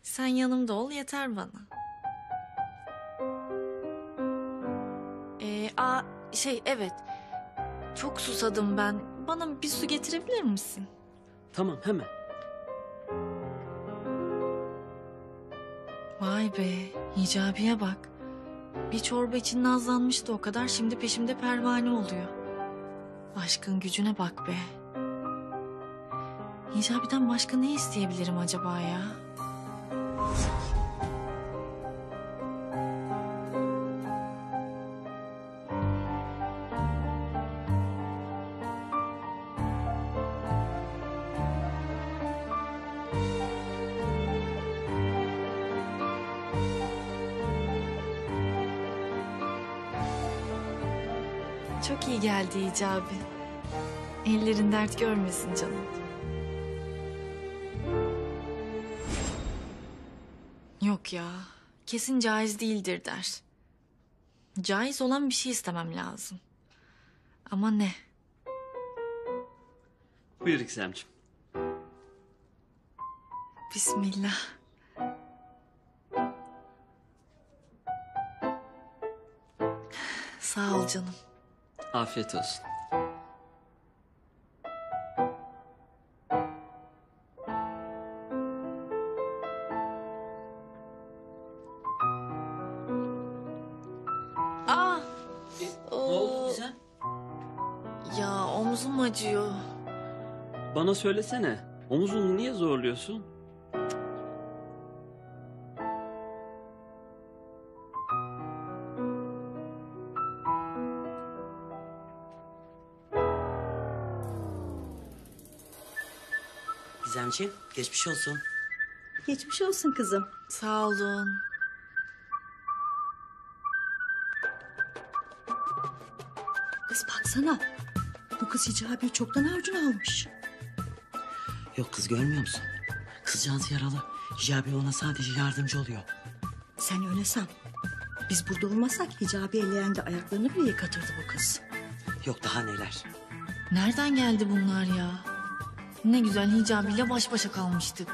Sen yanımda ol yeter bana. Evet. Çok susadım ben. Bana bir su getirebilir misin? Tamam hemen. Vay be Hicabi'ye bak. Bir çorba için nazlanmıştı o kadar şimdi peşimde pervane oluyor. Aşkın gücüne bak be. Hicabi'den başka ne isteyebilirim acaba ya? Çok iyi geldi Hicabi. Ellerin dert görmesin canım. Yok ya, kesin caiz değildir der. Caiz olan bir şey istemem lazım. Ama ne? Buyur İksemciğim. Bismillah. Sağ ol canım. Afiyet olsun. Ne oldu Gizem? Ya omzum acıyor. Bana söylesene. Omuzunu niye zorluyorsun? Gizemciğim geçmiş olsun. Geçmiş olsun kızım. Sağ olun. Kız baksana. Bu kız Hicabi'yi çoktan avucuna almış. Yok kız görmüyor musun? Kızcağız yaralı. Hicabi ona sadece yardımcı oluyor. Sen öyle san. Biz burada olmasak Hicabi ellerinde ayaklarını bile yıkatırdı bu kız. Yok daha neler. Nereden geldi bunlar ya? Ne güzel Hicabi'yle baş başa kalmıştık.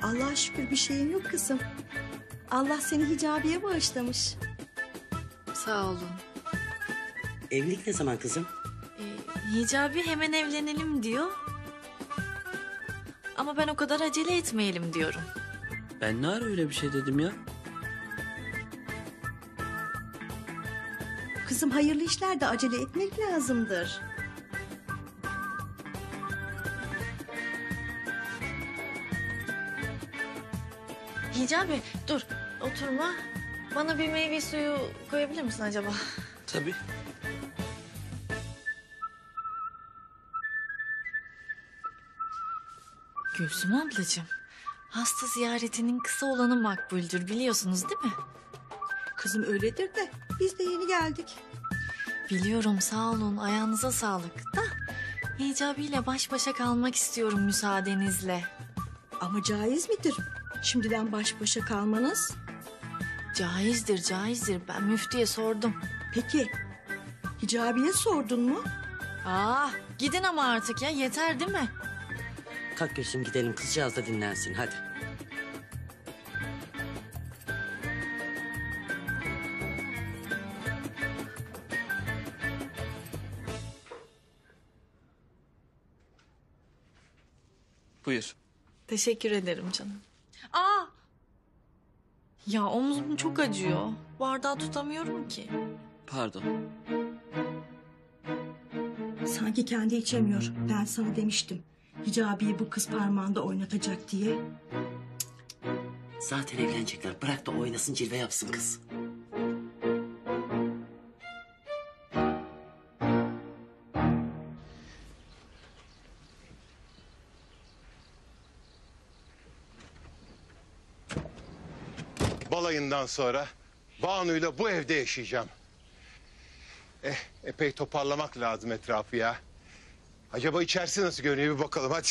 Allah'a şükür bir şeyin yok kızım. Allah seni Hicabi'ye bağışlamış. Sağ olun. Evlilik ne zaman kızım? Hicabi hemen evlenelim diyor. Ama ben o kadar acele etmeyelim diyorum. Ben ne ara öyle bir şey dedim ya? Kızım hayırlı işlerde acele etmek lazımdır. Hicabi dur oturma. Bana bir meyve suyu koyabilir misin acaba? Tabii. Gülsüm ablacığım, hasta ziyaretinin kısa olanı makbuldür biliyorsunuz değil mi? Kızım öyledir de biz de yeni geldik. Biliyorum sağ olun ayağınıza sağlık da Hicabi ile baş başa kalmak istiyorum müsaadenizle. Ama caiz midir? Şimdiden baş başa kalmanız. Caizdir caizdir ben müftüye sordum. Peki Hicabi'ye sordun mu? Gidin ama artık ya yeter değil mi? Kalk Gülsüm gidelim kızcağız da dinlensin hadi. Buyur. Teşekkür ederim canım. Ya omzum çok acıyor. Bardağı tutamıyorum ki. Pardon. Sanki kendi içemiyor. Ben sana demiştim. Hicabi'yi bu kız parmağında oynatacak diye. Zaten evlenecekler. Bırak da oynasın cilve yapsın kız. Balayından sonra Banu'yla bu evde yaşayacağım. Epey toparlamak lazım etrafı ya. Acaba içerisi nasıl görünüyor bir bakalım hadi.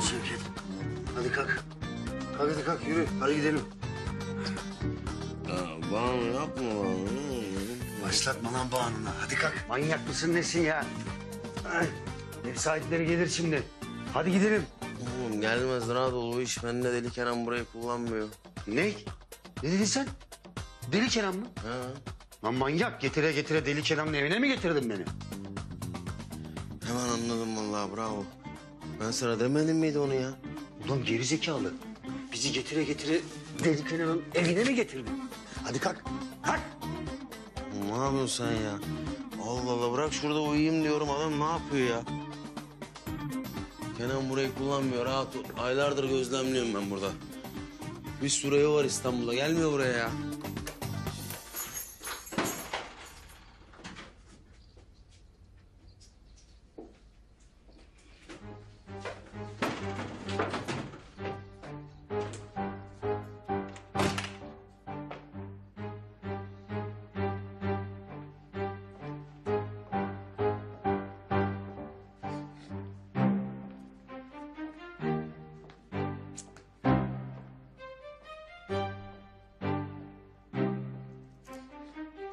Şevket, hadi kalk. Kalk hadi kalk yürü. Hadi gidelim. Banu yapma Banu. Başlatma lan Banu'na. Hadi kalk. Manyak mısın nesin ya? Ay, ev sahipleri gelir şimdi. Hadi gidelim. Oğlum gelmez rahat ol bu iş. Ben de deli Kenan burayı kullanmıyor. Ne? Ne dedin sen? Deli Kenan mı? Ha. Lan manyak getire getire Deli Kenan'ın evine mi getirdin beni? Hemen anladım vallahi bravo. Ben sana demedim miydi onu ya? Ulan gerizekalı. Bizi getire getire Deli Kenan'ın evine mi getirdin? Hadi kalk. Kalk. Ne yapıyorsun sen ya? Allah Allah bırak şurada uyuyayım diyorum adam ne yapıyor ya? Kenan burayı kullanmıyor rahat ol. Aylardır gözlemliyorum ben burada. Bir sürü ev var İstanbul'da gelmiyor buraya ya.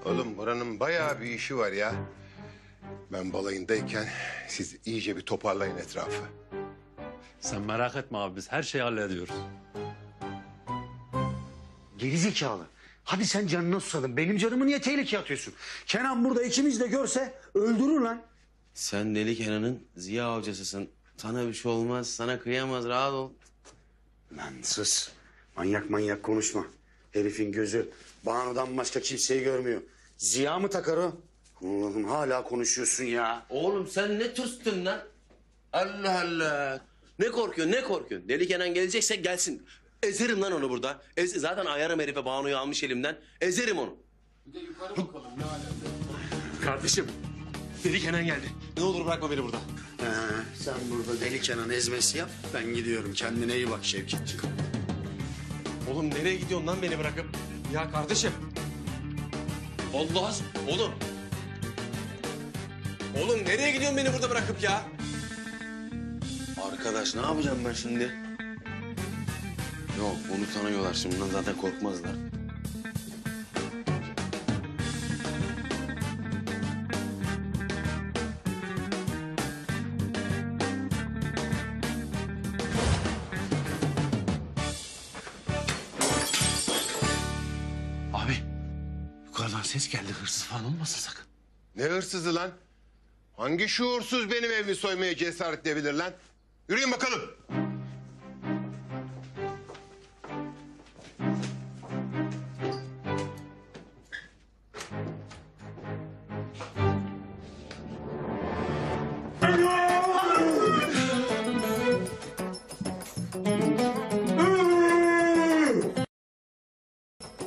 Oğlum buranın bayağı bir işi var ya. Ben balayındayken siz iyice bir toparlayın etrafı. Sen merak etme abi biz her şeyi hallediyoruz. Gerizekalı. Hadi sen canına susadın. Benim canımı niye tehlikeye atıyorsun? Kenan burada ikimiz de görse öldürür lan. Sen Deli Kenan'ın Ziya avcısısın. Sana bir şey olmaz, sana kıyamaz, rahat ol. Lan sus. Manyak manyak konuşma. Herifin gözü Banu'dan başka kimseyi görmüyor. Ziya mı takar o? Allah'ım hala konuşuyorsun ya. Oğlum sen ne tırstın lan? Allah Allah. Ne korkuyorsun, ne korkuyorsun? Deli Kenan gelecekse gelsin. Ezerim lan onu burada. Zaten ayarım herife Banu'yu almış elimden. Ezerim onu. Kardeşim Deli Kenan geldi. Ne olur bırakma beni burada. Sen burada deli Kenan ezmesi yap. Ben gidiyorum. Kendine iyi bak Şevketciğim. Oğlum nereye gidiyorsun lan beni bırakıp? Ya kardeşim. Allah oğlum. Oğlum nereye gidiyorsun beni burada bırakıp ya? Arkadaş ne yapacağım ben şimdi? Yok bunu tanıyorlar şimdi bundan zaten korkmazlar. Abi yukarıdan ses geldi. Hırsız falan olmasın sakın. Ne hırsızı lan? Hangi şuursuz benim evimi soymaya cesaret edebilir lan? Yürüyün bakalım.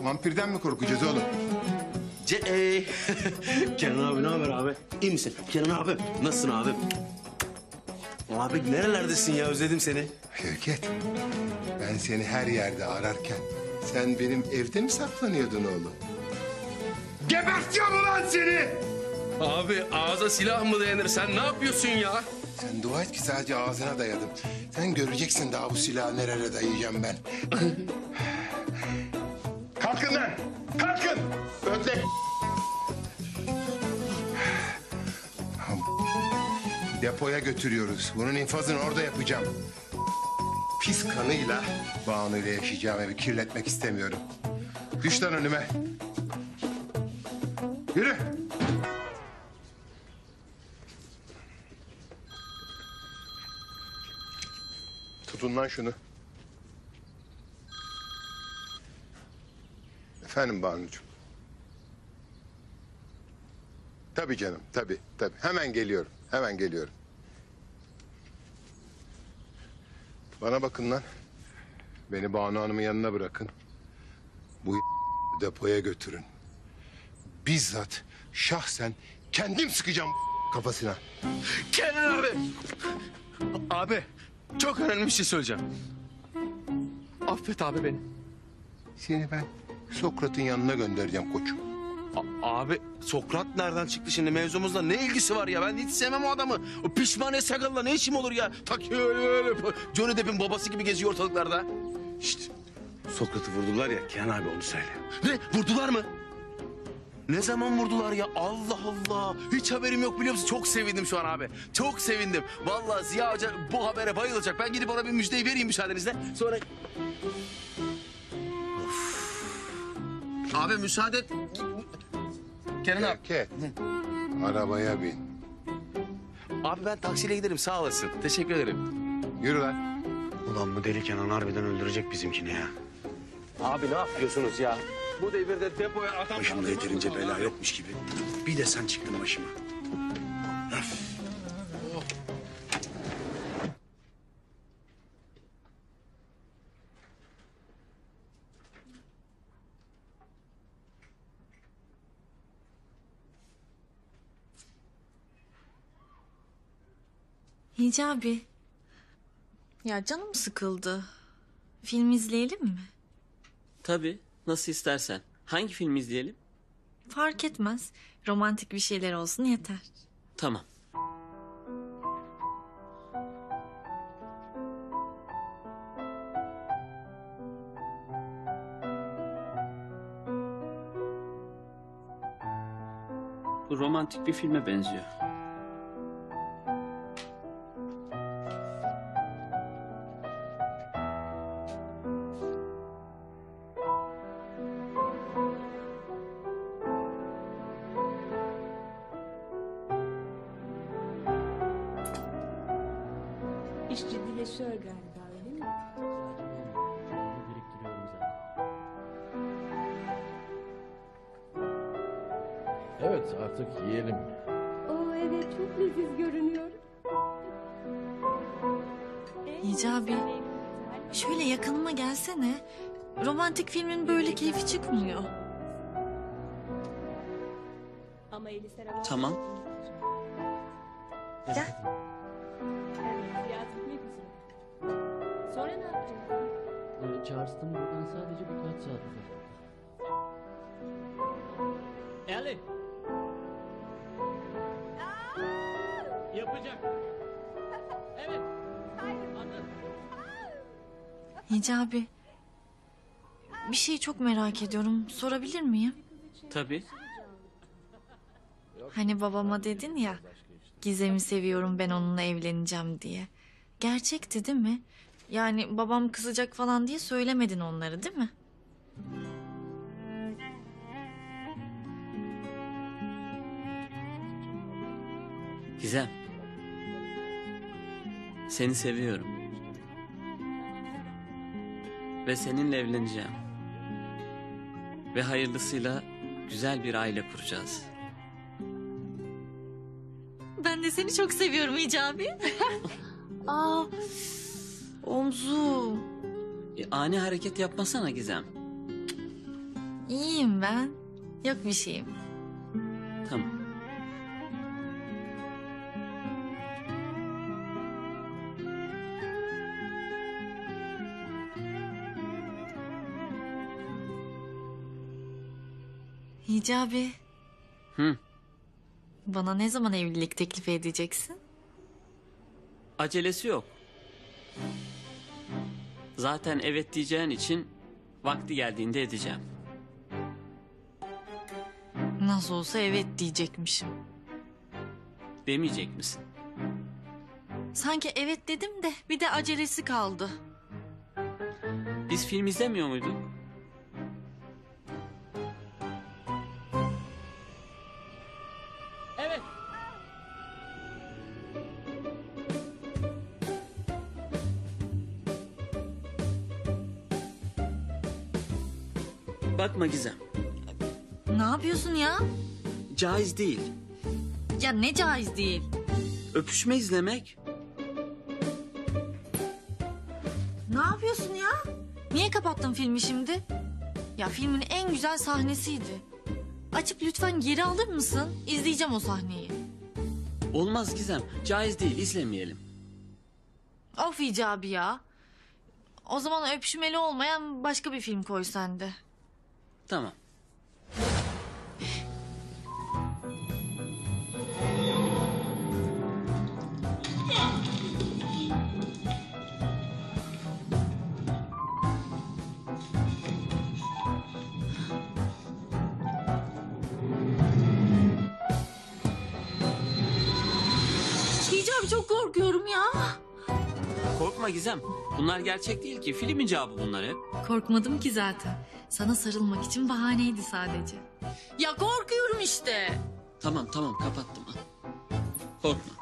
Vampirden mi korkacağız oğlum? Kenan abi ne haber abi? İyi misin? Kenan abi nasılsın abi? Abi nerelerdesin ya özledim seni. Şevket, ben seni her yerde ararken sen benim evde mi saklanıyordun oğlum? Geberteceğim ulan seni! Abi ağza silah mı dayanır sen ne yapıyorsun ya? Sen dua et ki sadece ağzına dayadım. Sen göreceksin daha bu silahı nereye dayayacağım ben. Kalkın lan! Kalkın! Ödlek! Depoya götürüyoruz. Bunun infazını orada yapacağım. Pis kanıyla Banu ile yaşayacağım evi kirletmek istemiyorum. Düş lan önüme. Yürü. Tutun lan şunu. Efendim Banucuğum. Tabii canım, tabii. Hemen geliyorum, hemen geliyorum. Bana bakın lan. Beni Banu Hanım'ın yanına bırakın. Bu depoya götürün. Bizzat, şahsen kendim sıkacağım kafasına. Kenan abi. Abi çok önemli bir şey söyleyeceğim. Affet abi beni. Seni ben Sokrat'ın yanına göndereceğim koçum. Abi Sokrat nereden çıktı şimdi mevzumuzla ne ilgisi var ya ben hiç sevmem o adamı. O pişmaniye sakalla ne işim olur ya? Takıyor öyle Johnny Depp'in babası gibi geziyor ortalıklarda. Şşt. Sokrat'ı vurdular ya Kenan abi onu söyle. Ne vurdular mı? Ne zaman vurdular ya? Allah Allah. Hiç haberim yok biliyor musun? Çok sevindim şu an abi. Çok sevindim. Vallahi Ziya Hoca bu habere bayılacak. Ben gidip ona bir müjdeyi vereyim müsaadenizle. Sonra... Of. Abi müsaade et. Kenan abi. Şevket, arabaya bin. Abi ben taksiyle giderim sağ olasın. Teşekkür ederim. Yürü lan. Ulan bu deli Kenan harbiden öldürecek bizimkini ya. Abi ne yapıyorsunuz ya? Bu devirde depoya adam... Başımda yeterince bela yokmuş gibi. Bir de sen çıktın başıma. Öf. Hicabi. Ya canım sıkıldı. Film izleyelim mi? Tabii, nasıl istersen. Hangi filmi izleyelim? Fark etmez. Romantik bir şeyler olsun yeter. Tamam. Bu romantik bir filme benziyor. İş ciddileşiyor galiba öyle mi? Evet artık yiyelim. Oo evet çok leziz görünüyor. Hicabi. Şöyle yakınıma gelsene. Romantik filmin böyle keyfi çıkmıyor. Ama Elisera Tamam. Gel. Ziyaret etmek üzere. Sonra ne yapacağız? Charleston buradan sadece birkaç saat uzakta. Ellie. Yapacak. Evet. Anladım. Hicabi. Bir şeyi çok merak ediyorum. Sorabilir miyim? Tabii. Hani babama dedin ya, Gizem'i seviyorum, ben onunla evleneceğim diye. Gerçekti değil mi? Yani babam kızacak falan diye söylemedin onları değil mi? Gizem. Seni seviyorum. Ve seninle evleneceğim. Ve hayırlısıyla güzel bir aile kuracağız. Ben de seni çok seviyorum Hicabi. Aa, omzum. Ani hareket yapmasana Gizem. İyiyim ben. Yok bir şeyim. Tamam. Hicabi. Hı. Bana ne zaman evlilik teklifi edeceksin? Acelesi yok. Zaten evet diyeceğin için vakti geldiğinde edeceğim. Nasıl olsa evet diyecekmişim. Demeyecek misin? Sanki evet dedim de bir de acelesi kaldı. Biz film izlemiyor muyduk? Evet. Bakma Gizem. Ne yapıyorsun ya? Caiz değil. Ya ne caiz değil? Öpüşme izlemek. Ne yapıyorsun ya? Niye kapattın filmi şimdi? Ya filmin en güzel sahnesiydi. Açıp lütfen geri alır mısın? İzleyeceğim o sahneyi. Olmaz Gizem. Caiz değil, izlemeyelim. Of Hicabi ya. O zaman öpüşmeli olmayan başka bir film koy sen de. Tamam. Hicabi çok korkuyorum ya. Korkma Gizem. Bunlar gerçek değil ki. Film icabı bunlar hep. Korkmadım ki zaten. Sana sarılmak için bahaneydi sadece. Ya korkuyorum işte. Tamam kapattım. Korkma.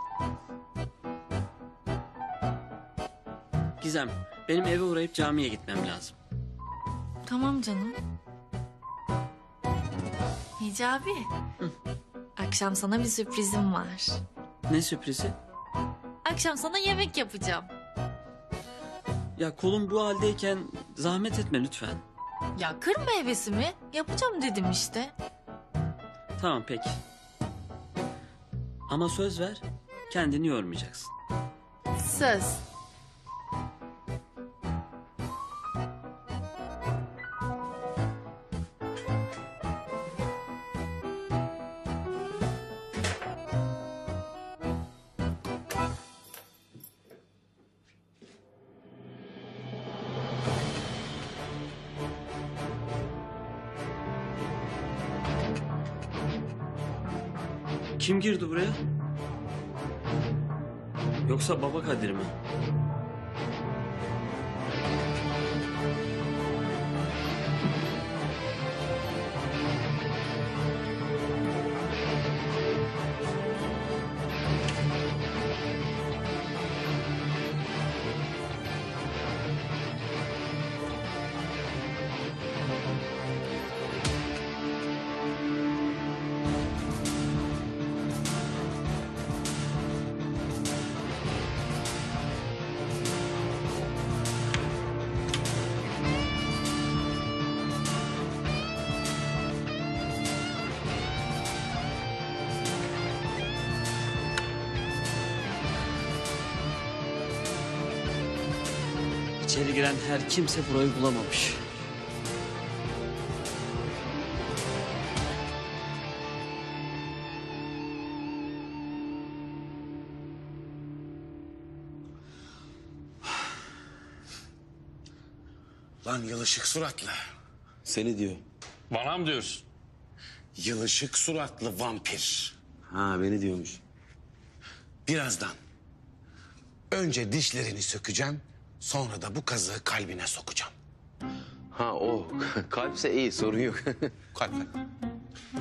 Gizem, benim eve uğrayıp camiye gitmem lazım. Tamam canım. Hicabi. Akşam sana bir sürprizim var. Ne sürprizi? Akşam sana yemek yapacağım. Ya kolum bu haldeyken zahmet etme lütfen. Ya kırma hevesimi. Yapacağım dedim işte. Tamam peki. Ama söz ver, kendini yormayacaksın. Söz. Kim girdi buraya? Yoksa Baba Kadir mi? İçeri giren her kimse burayı bulamamış. Lan yılışık suratlı. Seni diyor. Bana mı diyorsun? Yılışık suratlı vampir. Ha beni diyormuş. Birazdan önce dişlerini sökeceğim, sonra da bu kazığı kalbine sokacağım. Ha o kalpse iyi sorun yok. Kalp.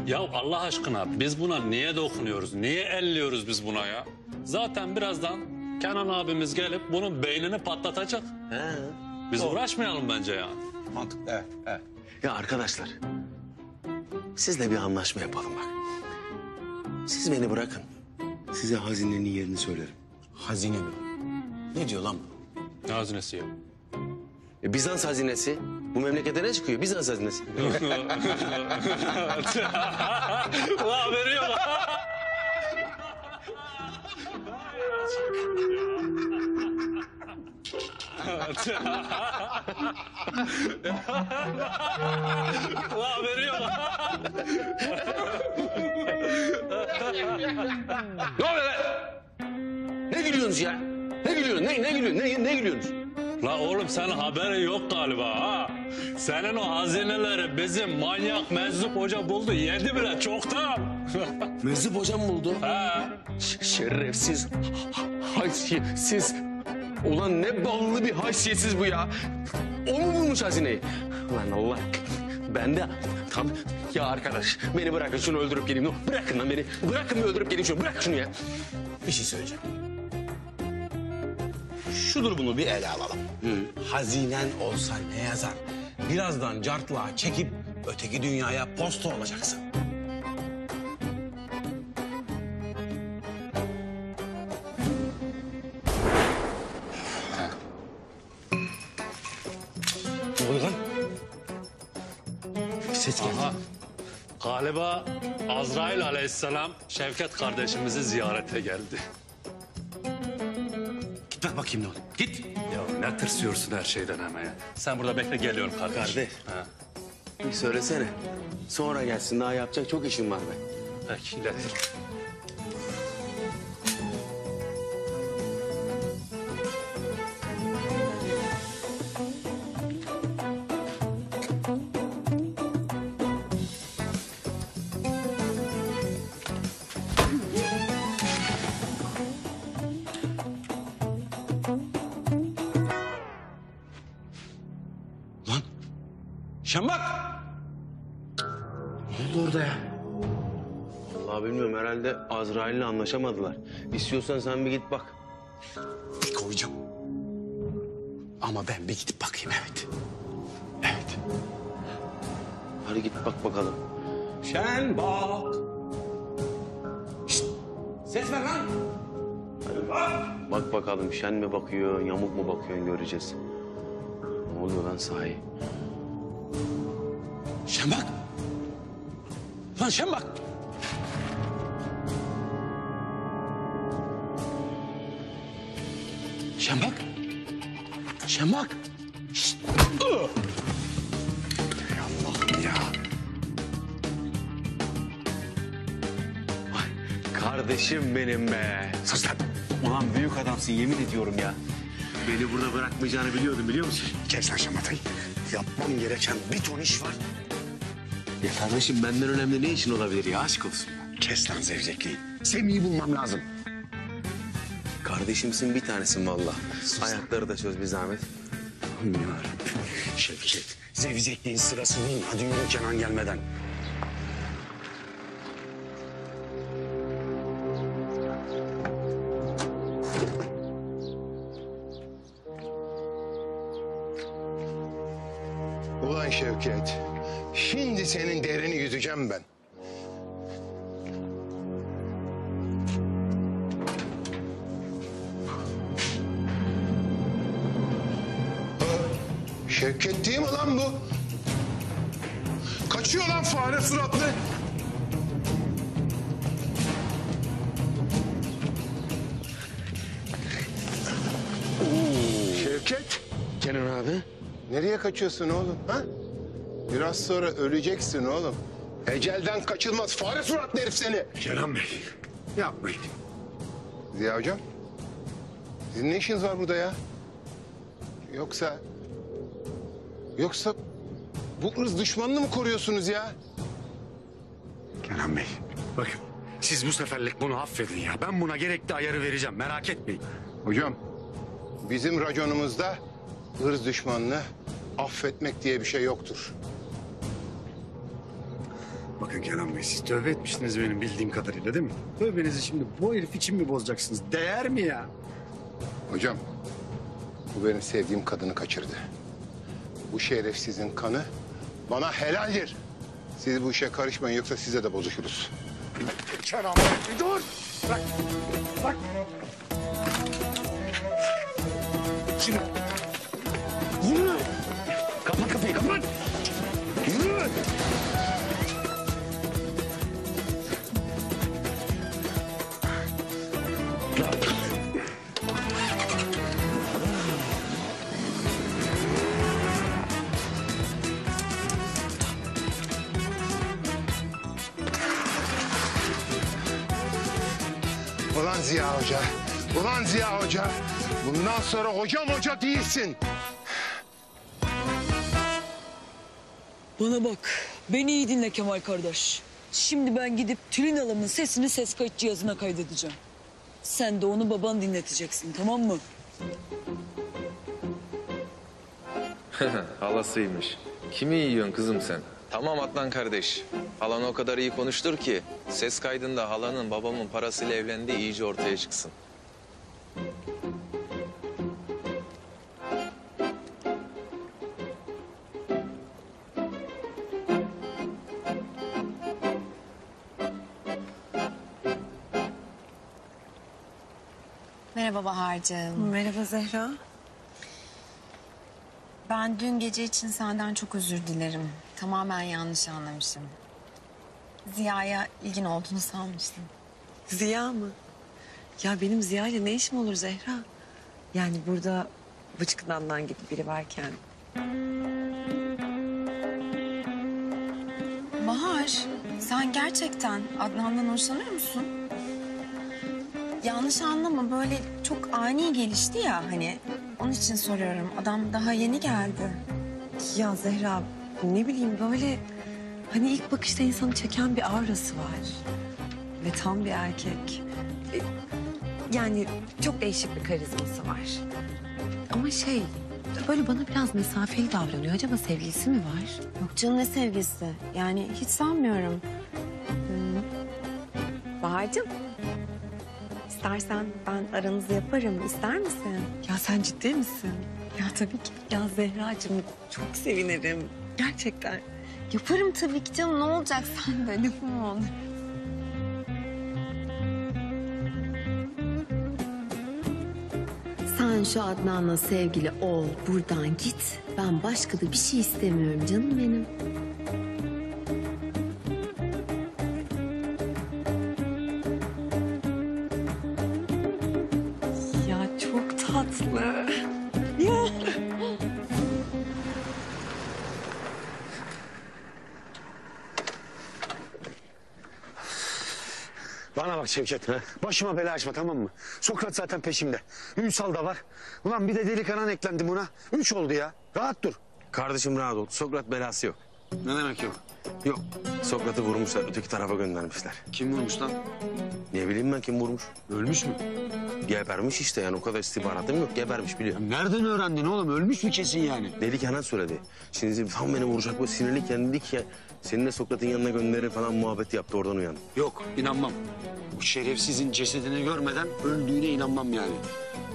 Ya Allah aşkına biz buna niye dokunuyoruz? Niye elliyoruz biz buna ya? Zaten birazdan Kenan abimiz gelip bunun beynini patlatacak. Biz uğraşmayalım bence ya. Mantıklı, evet. Ya arkadaşlar, sizle bir anlaşma yapalım bak. Siz beni bırakın. Size hazinenin yerini söylerim. Hazine mi? Ne diyor lan bu? Ne hazinesi ya? Bizans hazinesi. Bu memlekete ne çıkıyor? Bizans hazinesi. Ulan veriyor lan. Ulan veriyor lan. Ne oluyor lan? Ne gülüyorsunuz ya? Ne gülüyorsunuz? Ne gülüyorsunuz? Ne gülüyorsunuz? La oğlum senin haberin yok galiba ha. Senin o hazineleri bizim manyak Meczup Hoca buldu. Yedi bile çoktan. Meczup Hoca mı buldu? He. Şerefsiz. Haysiyetsiz. Ulan ne ballı bir haysiyetsiz bu ya. O mu bulmuş hazineyi? Ulan Allah. Ben de tam ya arkadaş beni bırakın şunu öldürüp geleyim. Bırakın lan beni. Bırakın bir öldürüp geleyim şunu. Bırak şunu ya. Bir şey söyleyeceğim. Şu durumunu bir ele alalım. Hazinen olsa ne yazar? Birazdan cartlağı çekip öteki dünyaya posta olacaksın. Ne oluyor lan? Ses geldi. Aha. Galiba Azrail aleyhisselam Şevket kardeşimizi ziyarete geldi. Git bak bakayım ne oldu. Git. Ya ne tırsıyorsun her şeyden ama ya. Sen burada bekle geliyorum kardeş. Kardeş. Ha. Bir söylesene. Sonra gelsin daha yapacak çok işim var be. Peki iletir. Şambak! Ne oldu orada ya? Vallahi bilmiyorum herhalde Azrail'le anlaşamadılar. İstiyorsan sen bir git bak. Bir koyacağım. Ama ben bir gidip bakayım evet. Evet. Hadi git bak bakalım. Şambak! Şşt! Ses ver lan! Bak bakalım şen mi bakıyor, yamuk mu bakıyorsun göreceğiz. Ne oluyor lan sahi? Şambak! Lan Şambak! Şambak! Şambak! Şşt! Ey Allah'ım ya! Kardeşim benim be. Sus lan! Ulan büyük adamsın yemin ediyorum ya. Beni burada bırakmayacağını biliyordum biliyor musun? Kes lan şamatayı. Yapmam gereken bir ton iş var. Ya kardeşim benden önemli ne işin olabilir ya aşk olsun. Kes lan zevzekliği. Semih'i bulmam lazım. Kardeşimsin bir tanesin vallahi. Ayakları da çöz bir zahmet. Allah'ım yarabbim. Şevket, zevzekliğin sırası değil. Hadi yürü Kenan gelmeden. Ulan Şevket, şimdi senin derini yüzeceğim ben. Şevket değil mi lan bu? Kaçıyor lan fare suratlı. Şevket. Kenan Nereye kaçıyorsun oğlum? Ha? Biraz sonra öleceksin oğlum. Ecelden kaçılmaz fare suratlı herif seni. Kenan Bey, yapmayın. Ziya hocam, sizin ne işiniz var burada ya? Yoksa bu ırz düşmanını mı koruyorsunuz ya? Kenan Bey, bakın siz bu seferlik bunu affedin ya. Ben buna gerekli ayarı vereceğim, merak etmeyin. Hocam, bizim raconumuzda ırz düşmanını affetmek diye bir şey yoktur. Bakın Kenan Bey, siz tövbe etmiştiniz benim bildiğim kadarıyla değil mi? Tövbenizi şimdi bu herif için mi bozacaksınız? Değer mi ya? Hocam, bu benim sevdiğim kadını kaçırdı. Bu şerefsizin kanı bana helaldir. Siz bu işe karışmayın yoksa size de bozuşuruz. Kenan Bey, dur! Bak, bak! Şimdi... Yürü! Kapat kapıyı, kapat! Yürü! Ulan Ziya Hoca, ulan Ziya Hoca. Bundan sonra hocam hoca değilsin. Bana bak, beni iyi dinle Kemal kardeş. Şimdi ben gidip Tülin Hanım'ın sesini ses kayıt cihazına kaydedeceğim. Sen de onu baban dinleteceksin, tamam mı? Halasıymış. Kimi yiyorsun kızım sen? Tamam Adnan kardeş. Halan o kadar iyi konuştur ki ses kaydında halanın babamın parasıyla evlendiği iyice ortaya çıksın. Merhaba Bahar'cığım. Merhaba Zehra. Ben dün gece için senden çok özür dilerim. Tamamen yanlış anlamışım. Ziya'ya ilgin olduğunu sanmıştım. Ziya mı? Ya benim Ziya ile ne işim olur Zehra? Yani burada Bıçkıdan'dan gibi biri varken. Bahar, sen gerçekten Adnan'dan hoşlanıyor musun? Yanlış anlama, böyle çok ani gelişti ya hani. Onun için soruyorum. Adam daha yeni geldi. Ya Zehra ne bileyim böyle hani ilk bakışta insanı çeken bir aurası var. Ve tam bir erkek. Yani çok değişik bir karizması var. Ama böyle bana biraz mesafeli davranıyor. Acaba sevgilisi mi var? Yok canım, ne sevgisi? Yani hiç sanmıyorum. Bahar'cığım, İstersen ben aranızı yaparım. İster misin? Ya sen ciddi misin? Ya tabii ki. Ya Zehracığım çok sevinirim. Gerçekten. Yaparım tabii ki canım. Ne olacak sen de? Lafım mı olur? Sen şu Adnan'la sevgili ol. Buradan git. Ben başka da bir şey istemiyorum canım benim. Tatlı. Ya. Bana bak Şevket. Başıma bela açma tamam mı? Sokrat zaten peşimde. Ünsal da var. Ulan bir de deli kanan eklendi buna. 3 oldu ya. Rahat dur. Kardeşim rahat ol. Sokrat belası yok. Ne demek yok? Yok. Sokrat'ı vurmuşlar. Öteki tarafa göndermişler. Kim vurmuş lan? Ne bileyim ben kim vurmuş. Ölmüş mü? Gebermiş işte yani. O kadar istihbaratım yok. Gebermiş biliyorum. Nereden öğrendin oğlum? Ölmüş mü kesin yani? Deli Kenan söyledi. Şimdi tam beni vuracak bu sinirliyken dedik ya. Seninle Sokrat'ın yanına gönderir falan muhabbeti yaptı. Oradan uyandım. Yok inanmam. Bu şerefsizin cesedini görmeden öldüğüne inanmam yani.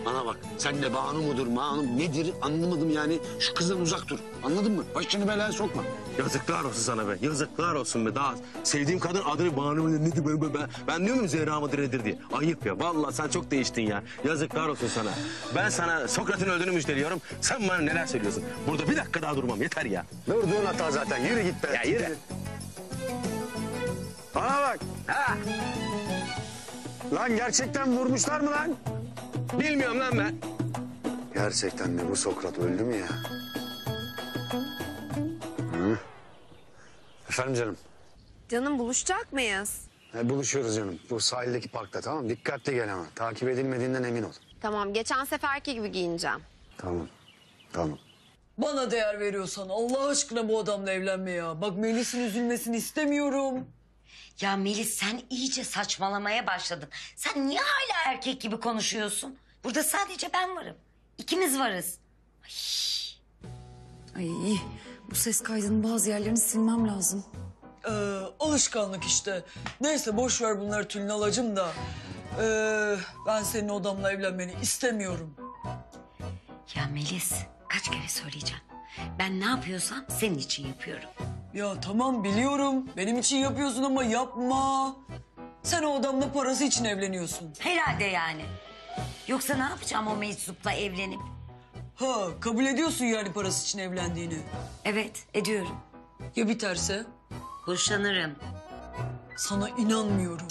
Bana bak sen de Banu mudur Manu nedir anlamadım yani. Şu kızdan uzak dur anladın mı? Başını belaya sokma. Yazıklar olsun sana be. Yazıklar olsun be. Daha sevdiğim kadın adını Banu mıdır nedir ben diyor muyum Zehra mıdır nedir diye. Ayıp ya. Vallahi sen çok değiştin ya. Yazıklar olsun sana. Ben sana Sokrat'ın öldüğünü müjdeliyorum. Sen bana neler söylüyorsun? Burada bir dakika daha durmam. Yeter ya. Durduğun hata zaten. Yürü git be. Ya yürü. Bana bak. Ha. Lan gerçekten vurmuşlar mı lan? Bilmiyorum lan ben. Gerçekten de bu Sokrat öldü mü ya? Efendim canım. Canım buluşacak mıyız? Buluşuyoruz canım. Bu sahildeki parkta, tamam mı? Dikkatli gel ama. Takip edilmediğinden emin ol. Tamam, geçen seferki gibi giyineceğim. Tamam. Tamam. Bana değer veriyorsan Allah aşkına bu adamla evlenme ya. Bak Melis'in üzülmesini istemiyorum. Ya Melis sen iyice saçmalamaya başladın. Sen niye hala erkek gibi konuşuyorsun? Burada sadece ben varım. İkimiz varız. Ay bu ses kaydının bazı yerlerini silmem lazım. Alışkanlık işte. Neyse boş ver bunları Tülin alacım da. Ben senin o adamla evlenmeni istemiyorum. Ya Melis kaç kere söyleyeceğim. Ben ne yapıyorsam senin için yapıyorum. Ya tamam biliyorum. Benim için yapıyorsun ama yapma. Sen o adamla parası için evleniyorsun. Herhalde yani. Yoksa ne yapacağım o meczupla evlenip? Ha kabul ediyorsun yani parası için evlendiğini. Evet ediyorum. Ya biterse? Boşanırım. Sana inanmıyorum.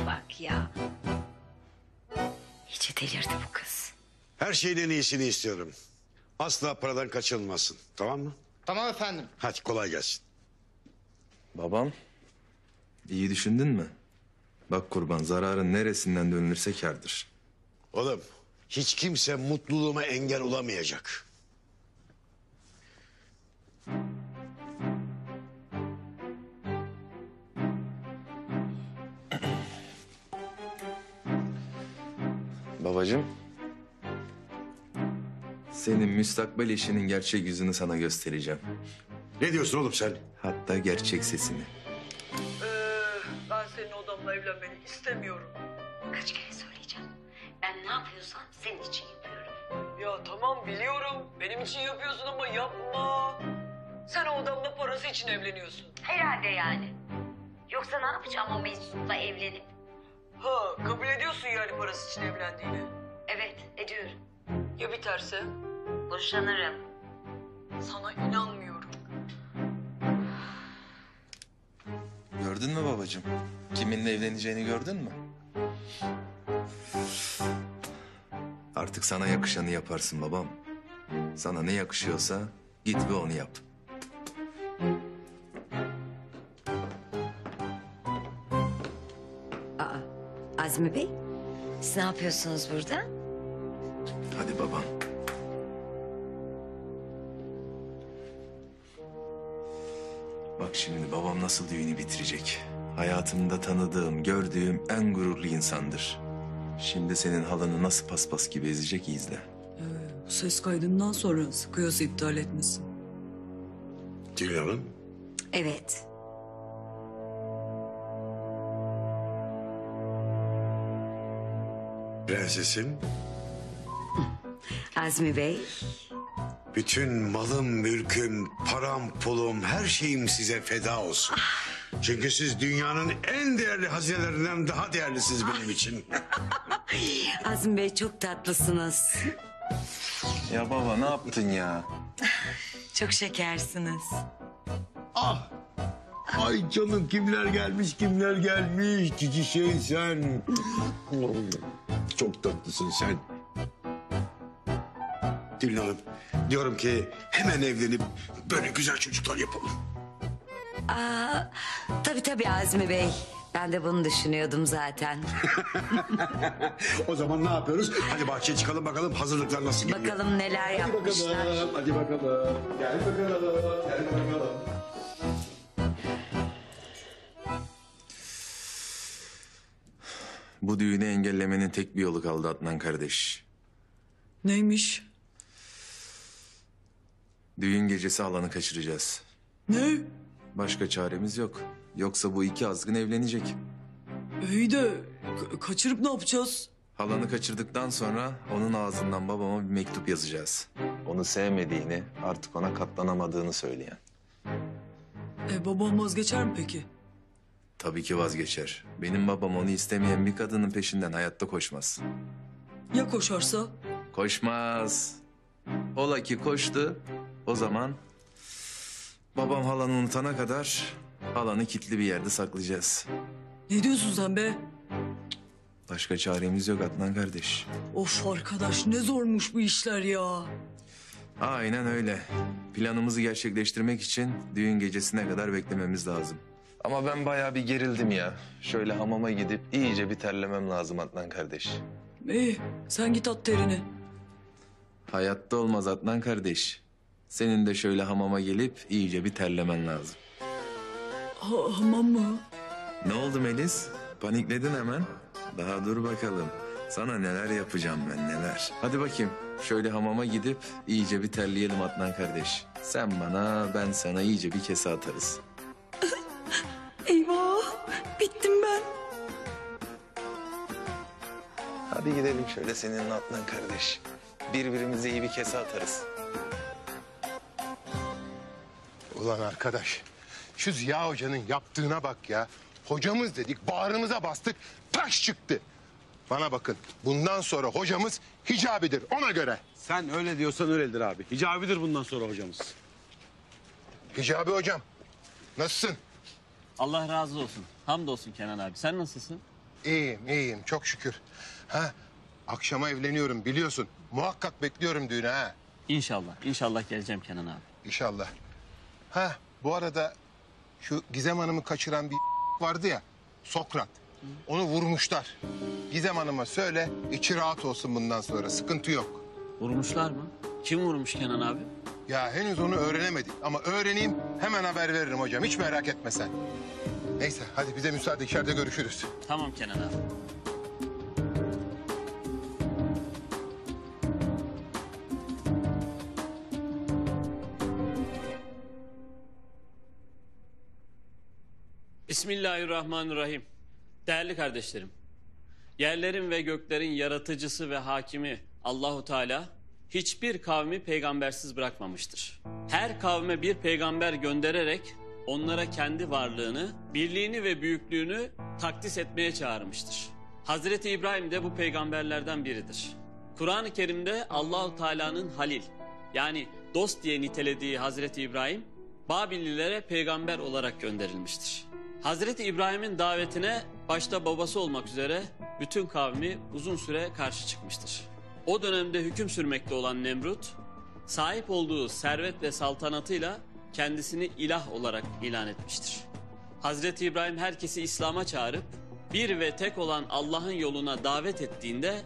Bak ya. İyice delirdi bu kız. Her şeyin en iyisini istiyorum. Asla paradan kaçınılmasın. Tamam mı? Tamam efendim. Hadi kolay gelsin. Babam, iyi düşündün mü? Bak kurban, zararın neresinden dönülürse kârdır. Oğlum hiç kimse mutluluğuma engel olamayacak. Babacığım, senin müstakbel eşinin gerçek yüzünü sana göstereceğim. Ne diyorsun oğlum sen? Hatta gerçek sesini. Ben senin o adamla evlenmeni istemiyorum. Kaç kere söyleyeceğim. Ben ne yapıyorsam senin için yapıyorum. Ya tamam biliyorum. Benim için yapıyorsun ama yapma. Sen o adamla parası için evleniyorsun. Herhalde yani. Yoksa ne yapacağım o meczupla evlenip? Ha kabul ediyorsun yani parası için evlendiğini. Evet ediyorum. Ya biterse? Boşanırım. Sana inanmıyorum. Gördün mü babacığım? Kiminle evleneceğini gördün mü? Artık sana yakışanı yaparsın babam. Sana ne yakışıyorsa git ve onu yap. Azmi Bey, siz ne yapıyorsunuz burada? Hadi babam. Bak şimdi babam nasıl düğünü bitirecek. Hayatımda tanıdığım, gördüğüm en gururlu insandır. Şimdi senin halanı nasıl paspas gibi ezecek izle. Bu ses kaydından sonra sıkıyorsa iptal etmesin. Tülin Hanım. Evet. Prensesim. Azmi Bey. Bütün malım, mülküm, param, pulum, her şeyim size feda olsun. Çünkü siz dünyanın en değerli hazinelerinden daha değerlisiniz benim için. Azmi Bey çok tatlısınız. Ya baba ne yaptın ya? Çok şekersiniz. Ah! Ay canım kimler gelmiş kimler gelmiş. Cici şey sen. Çok tatlısın sen. Tülin Hanım diyorum ki hemen evlenip böyle güzel çocuklar yapalım. Tabii Azmi Bey. Ben de bunu düşünüyordum zaten. O zaman ne yapıyoruz? Hadi bahçeye çıkalım bakalım hazırlıklar nasıl gidiyor. Bakalım neler yapmışlar. Hadi bakalım. Gel bakalım. Gel bakalım. Bu düğünü engellemenin tek bir yolu kaldı Adnan kardeş. Neymiş? Düğün gecesi alanı kaçıracağız. Ne? Başka çaremiz yok. Yoksa bu iki azgın evlenecek. İyi de kaçırıp ne yapacağız? Halanı kaçırdıktan sonra onun ağzından babama bir mektup yazacağız. Onu sevmediğini, artık ona katlanamadığını söyleyen. Babam vazgeçer mi peki? Tabii ki vazgeçer. Benim babam onu istemeyen bir kadının peşinden hayatta koşmaz. Ya koşarsa? Koşmaz. Ola ki koştu. O zaman babam halanı unutana kadar halanı kilitli bir yerde saklayacağız. Ne diyorsun sen be? Başka çaremiz yok Adnan kardeş. Of arkadaş ne zormuş bu işler ya. Aynen öyle. Planımızı gerçekleştirmek için düğün gecesine kadar beklememiz lazım. Ama ben bayağı bir gerildim ya. Şöyle hamama gidip iyice bir terlemem lazım Adnan kardeş. İyi sen git at terini. Hayatta olmaz Adnan kardeş. Senin de şöyle hamama gelip iyice bir terlemen lazım. Hamam mı? Ne oldu Melis? Panikledin hemen. Daha dur bakalım. Sana neler yapacağım ben neler. Hadi bakayım. Şöyle hamama gidip iyice bir terleyelim Adnan kardeş. Sen bana ben sana iyice bir kese atarız. Eyvah bittim ben. Hadi gidelim şöyle seninle Adnan kardeş. Birbirimize iyi bir kese atarız. Ulan arkadaş, şu Ziya Hoca'nın yaptığına bak ya. Hocamız dedik, bağrımıza bastık, taş çıktı. Bana bakın, bundan sonra hocamız hicabidir, ona göre. Sen öyle diyorsan öyledir abi. Hicabidir bundan sonra hocamız. Hicabi hocam, nasılsın? Allah razı olsun. Hamdolsun Kenan abi. Sen nasılsın? İyiyim, çok şükür. Ha, akşama evleniyorum biliyorsun. Muhakkak bekliyorum düğüne ha. İnşallah geleceğim Kenan abi. İnşallah. Ha, bu arada şu Gizem Hanım'ı kaçıran bir vardı ya, Sokrat. Onu vurmuşlar. Gizem Hanım'a söyle, içi rahat olsun bundan sonra, sıkıntı yok. Vurmuşlar mı? Kim vurmuş Kenan abi? Ya henüz onu öğrenemedik ama öğreneyim hemen haber veririm hocam, hiç merak etme sen. Neyse, hadi bize müsaade, içeride görüşürüz. Tamam Kenan abi. Bismillahirrahmanirrahim. Değerli kardeşlerim, yerlerin ve göklerin yaratıcısı ve hakimi Allahu Teala hiçbir kavmi peygambersiz bırakmamıştır. Her kavme bir peygamber göndererek onlara kendi varlığını, birliğini ve büyüklüğünü takdis etmeye çağırmıştır. Hazreti İbrahim de bu peygamberlerden biridir. Kur'an-ı Kerim'de Allahu Teala'nın Halil yani dost diye nitelediği Hazreti İbrahim Babillilere peygamber olarak gönderilmiştir. Hazreti İbrahim'in davetine başta babası olmak üzere bütün kavmi uzun süre karşı çıkmıştır. O dönemde hüküm sürmekte olan Nemrut, sahip olduğu servet ve saltanatıyla kendisini ilah olarak ilan etmiştir. Hazreti İbrahim herkesi İslam'a çağırıp bir ve tek olan Allah'ın yoluna davet ettiğinde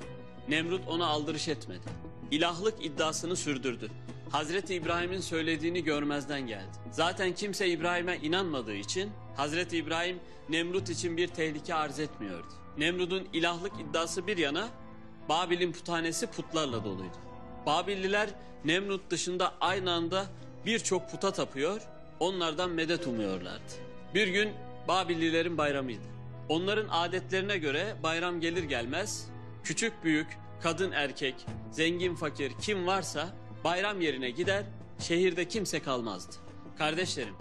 Nemrut ona aldırış etmedi. İlahlık iddiasını sürdürdü. Hazreti İbrahim'in söylediğini görmezden geldi. Zaten kimse İbrahim'e inanmadığı için Hazreti İbrahim Nemrut için bir tehlike arz etmiyordu. Nemrut'un ilahlık iddiası bir yana Babil'in puthanesi putlarla doluydu. Babilliler Nemrut dışında aynı anda birçok puta tapıyor, onlardan medet umuyorlardı. Bir gün Babillilerin bayramıydı. Onların adetlerine göre bayram gelir gelmez küçük büyük, kadın erkek, zengin fakir kim varsa bayram yerine gider, şehirde kimse kalmazdı. Kardeşlerim,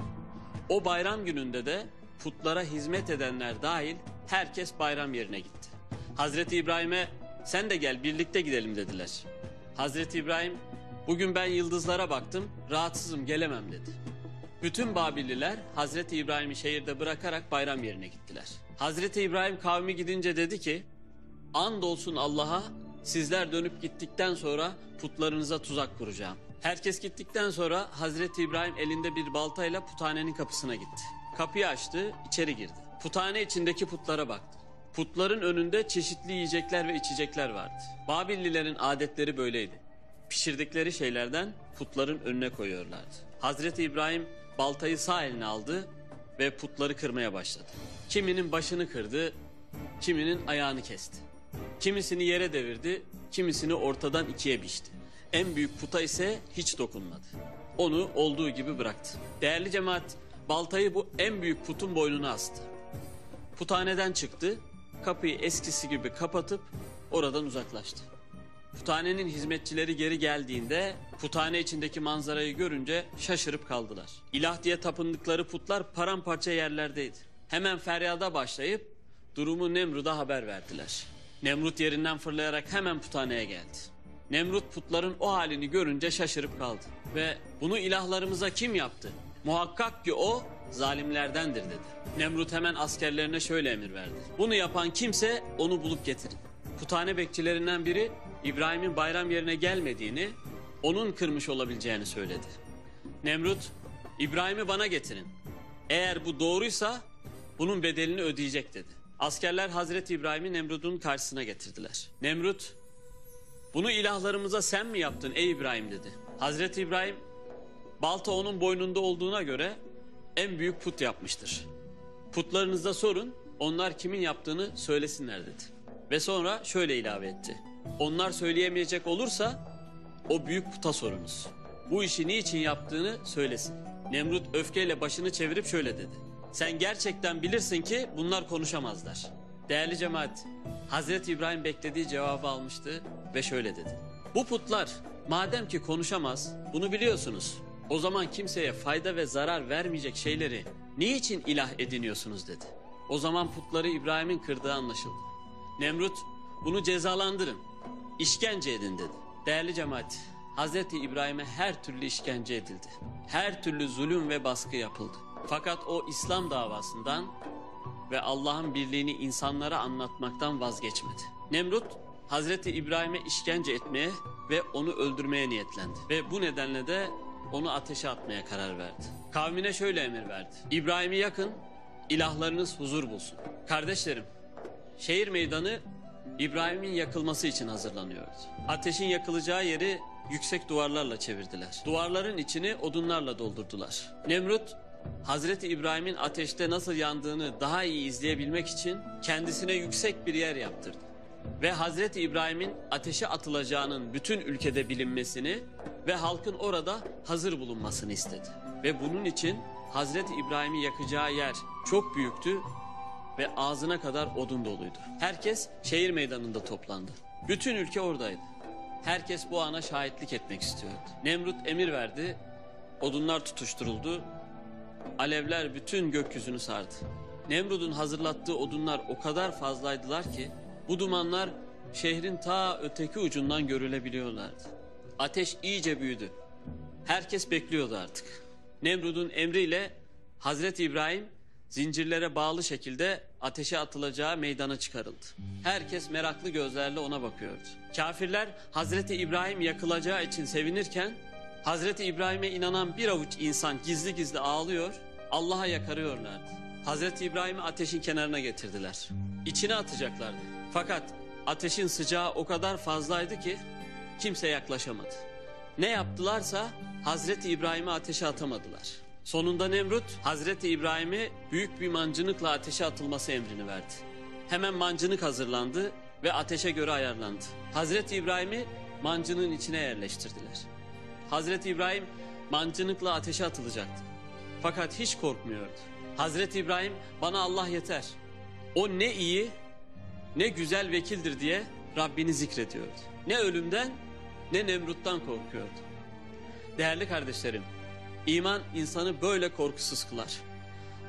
o bayram gününde de putlara hizmet edenler dahil herkes bayram yerine gitti. Hazreti İbrahim'e sen de gel birlikte gidelim dediler. Hazreti İbrahim bugün ben yıldızlara baktım rahatsızım gelemem dedi. Bütün Babilliler Hazreti İbrahim'i şehirde bırakarak bayram yerine gittiler. Hazreti İbrahim kavmi gidince dedi ki andolsun Allah'a sizler dönüp gittikten sonra putlarınıza tuzak kuracağım. Herkes gittikten sonra Hazreti İbrahim elinde bir baltayla puthanenin kapısına gitti. Kapıyı açtı, içeri girdi. Puthane içindeki putlara baktı. Putların önünde çeşitli yiyecekler ve içecekler vardı. Babillilerin adetleri böyleydi. Pişirdikleri şeylerden putların önüne koyuyorlardı. Hazreti İbrahim baltayı sağ eline aldı ve putları kırmaya başladı. Kiminin başını kırdı, kiminin ayağını kesti. Kimisini yere devirdi, kimisini ortadan ikiye biçti. En büyük puta ise hiç dokunmadı. Onu olduğu gibi bıraktı. Değerli cemaat, baltayı bu en büyük putun boynuna astı. Puthaneden çıktı, kapıyı eskisi gibi kapatıp oradan uzaklaştı. Puthanenin hizmetçileri geri geldiğinde puthane içindeki manzarayı görünce şaşırıp kaldılar. İlah diye tapındıkları putlar paramparça yerlerdeydi. Hemen feryada başlayıp durumu Nemrut'a haber verdiler. Nemrut yerinden fırlayarak hemen puthaneye geldi. Nemrut putların o halini görünce şaşırıp kaldı. Ve bunu ilahlarımıza kim yaptı? Muhakkak ki o zalimlerdendir dedi. Nemrut hemen askerlerine şöyle emir verdi. Bunu yapan kimse onu bulup getirin. Puthane bekçilerinden biri İbrahim'in bayram yerine gelmediğini, onun kırmış olabileceğini söyledi. Nemrut, İbrahim'i bana getirin. Eğer bu doğruysa bunun bedelini ödeyecek dedi. Askerler Hazreti İbrahim'i Nemrut'un karşısına getirdiler. Nemrut, bunu ilahlarımıza sen mi yaptın ey İbrahim dedi. Hazreti İbrahim, balta onun boynunda olduğuna göre en büyük put yapmıştır. Putlarınızda sorun, onlar kimin yaptığını söylesinler dedi. Ve sonra şöyle ilave etti. Onlar söyleyemeyecek olursa o büyük puta sorunuz. Bu işi niçin yaptığını söylesin. Nemrut öfkeyle başını çevirip şöyle dedi. Sen gerçekten bilirsin ki bunlar konuşamazlar. Değerli cemaat, Hazreti İbrahim beklediği cevabı almıştı ve şöyle dedi. Bu putlar madem ki konuşamaz, bunu biliyorsunuz. O zaman kimseye fayda ve zarar vermeyecek şeyleri niçin ilah ediniyorsunuz dedi. O zaman putları İbrahim'in kırdığı anlaşıldı. Nemrut, bunu cezalandırın, işkence edin dedi. Değerli cemaat, Hazreti İbrahim'e her türlü işkence edildi. Her türlü zulüm ve baskı yapıldı. Fakat o İslam davasından ve Allah'ın birliğini insanlara anlatmaktan vazgeçmedi. Nemrut, Hazreti İbrahim'e işkence etmeye ve onu öldürmeye niyetlendi. Ve bu nedenle de onu ateşe atmaya karar verdi. Kavmine şöyle emir verdi. İbrahim'i yakın, ilahlarınız huzur bulsun. Kardeşlerim, şehir meydanı İbrahim'in yakılması için hazırlanıyordu. Ateşin yakılacağı yeri yüksek duvarlarla çevirdiler. Duvarların içini odunlarla doldurdular. Nemrut, Hazreti İbrahim'in ateşte nasıl yandığını daha iyi izleyebilmek için kendisine yüksek bir yer yaptırdı. Ve Hazreti İbrahim'in ateşe atılacağının bütün ülkede bilinmesini ve halkın orada hazır bulunmasını istedi. Ve bunun için Hazreti İbrahim'i yakacağı yer çok büyüktü ve ağzına kadar odun doluydu. Herkes şehir meydanında toplandı. Bütün ülke oradaydı. Herkes bu ana şahitlik etmek istiyordu. Nemrut emir verdi, odunlar tutuşturuldu, alevler bütün gökyüzünü sardı. Nemrut'un hazırlattığı odunlar o kadar fazlaydılar ki bu dumanlar şehrin ta öteki ucundan görülebiliyorlardı. Ateş iyice büyüdü. Herkes bekliyordu artık. Nemrut'un emriyle Hazreti İbrahim zincirlere bağlı şekilde ateşe atılacağı meydana çıkarıldı. Herkes meraklı gözlerle ona bakıyordu. Kafirler Hazreti İbrahim yakılacağı için sevinirken Hazreti İbrahim'e inanan bir avuç insan gizli gizli ağlıyor, Allah'a yakarıyorlardı. Hazreti İbrahim'i ateşin kenarına getirdiler. İçine atacaklardı. Fakat ateşin sıcağı o kadar fazlaydı ki kimse yaklaşamadı. Ne yaptılarsa Hazreti İbrahim'i ateşe atamadılar. Sonunda Nemrut Hazreti İbrahim'i büyük bir mancınıkla ateşe atılması emrini verdi. Hemen mancınık hazırlandı ve ateşe göre ayarlandı. Hazreti İbrahim'i mancınığın içine yerleştirdiler. Hazreti İbrahim mancınıkla ateşe atılacaktı. Fakat hiç korkmuyordu. Hazreti İbrahim bana Allah yeter. O ne iyi ne güzel vekildir diye Rabbini zikrediyordu. Ne ölümden ne Nemrut'tan korkuyordu. Değerli kardeşlerim, İman insanı böyle korkusuz kılar.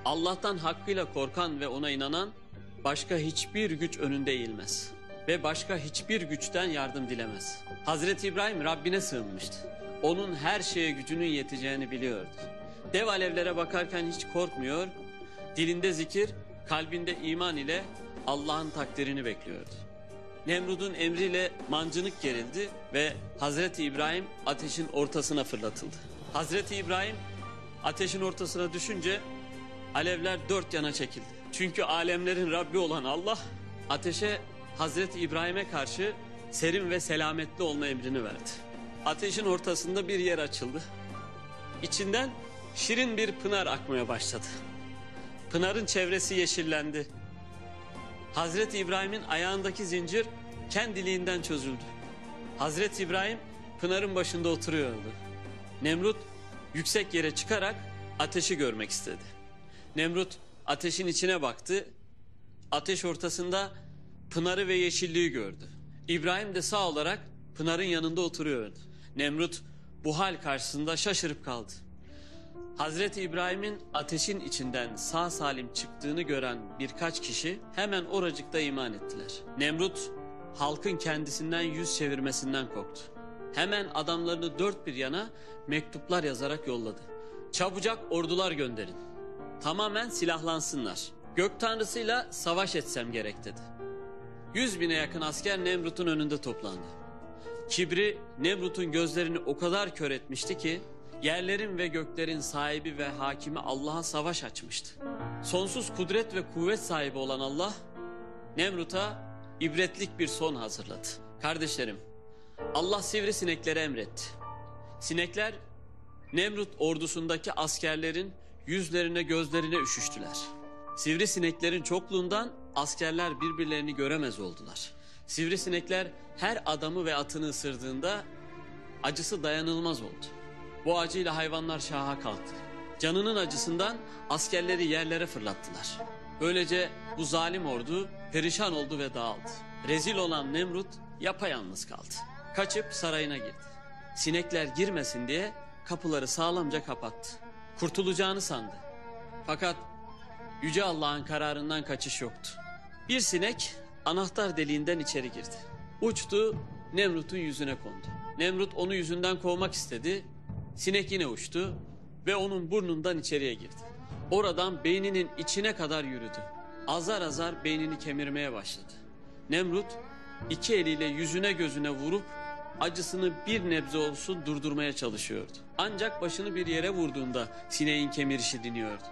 Allah'tan hakkıyla korkan ve ona inanan başka hiçbir güç önünde eğilmez. Ve başka hiçbir güçten yardım dilemez. Hazreti İbrahim Rabbine sığınmıştı. Onun her şeye gücünün yeteceğini biliyordu. Dev alevlere bakarken hiç korkmuyor, dilinde zikir, kalbinde iman ile Allah'ın takdirini bekliyordu. Nemrut'un emriyle mancınık gerildi ve Hazreti İbrahim ateşin ortasına fırlatıldı. Hazreti İbrahim ateşin ortasına düşünce alevler dört yana çekildi. Çünkü alemlerin Rabbi olan Allah ateşe Hazreti İbrahim'e karşı serin ve selametli olma emrini verdi. Ateşin ortasında bir yer açıldı. İçinden şirin bir pınar akmaya başladı. Pınarın çevresi yeşillendi. Hazreti İbrahim'in ayağındaki zincir kendiliğinden çözüldü. Hazreti İbrahim pınarın başında oturuyordu. Nemrut yüksek yere çıkarak ateşi görmek istedi. Nemrut ateşin içine baktı. Ateş ortasında pınarı ve yeşilliği gördü. İbrahim de sağ olarak pınarın yanında oturuyordu. Nemrut bu hal karşısında şaşırıp kaldı. Hazreti İbrahim'in ateşin içinden sağ salim çıktığını gören birkaç kişi hemen oracıkta iman ettiler. Nemrut halkın kendisinden yüz çevirmesinden korktu. Hemen adamlarını dört bir yana mektuplar yazarak yolladı. Çabucak ordular gönderin. tamamen silahlansınlar. Gök tanrısıyla savaş etsem gerek dedi. 100.000'e yakın asker Nemrut'un önünde toplandı. Kibri Nemrut'un gözlerini o kadar kör etmişti ki yerlerin ve göklerin sahibi ve hakimi Allah'a savaş açmıştı. Sonsuz kudret ve kuvvet sahibi olan Allah Nemrut'a ibretlik bir son hazırladı. Kardeşlerim, Allah sivrisineklere emretti. Sinekler Nemrut ordusundaki askerlerin yüzlerine gözlerine üşüştüler. Sivrisineklerin çokluğundan askerler birbirlerini göremez oldular. Sivrisinekler her adamı ve atını ısırdığında acısı dayanılmaz oldu. Bu acıyla hayvanlar şaha kalktı. Canının acısından askerleri yerlere fırlattılar. Böylece bu zalim ordu perişan oldu ve dağıldı. Rezil olan Nemrut yapayalnız kaldı. Kaçıp sarayına girdi. Sinekler girmesin diye kapıları sağlamca kapattı. Kurtulacağını sandı. Fakat Yüce Allah'ın kararından kaçış yoktu. Bir sinek anahtar deliğinden içeri girdi. Uçtu, Nemrut'un yüzüne kondu. Nemrut onu yüzünden kovmak istedi. Sinek yine uçtu ve onun burnundan içeriye girdi. Oradan beyninin içine kadar yürüdü. Azar azar beynini kemirmeye başladı. Nemrut iki eliyle yüzüne gözüne vurup acısını bir nebze olsun durdurmaya çalışıyordu. Ancak başını bir yere vurduğunda sineğin kemirişi diniyordu.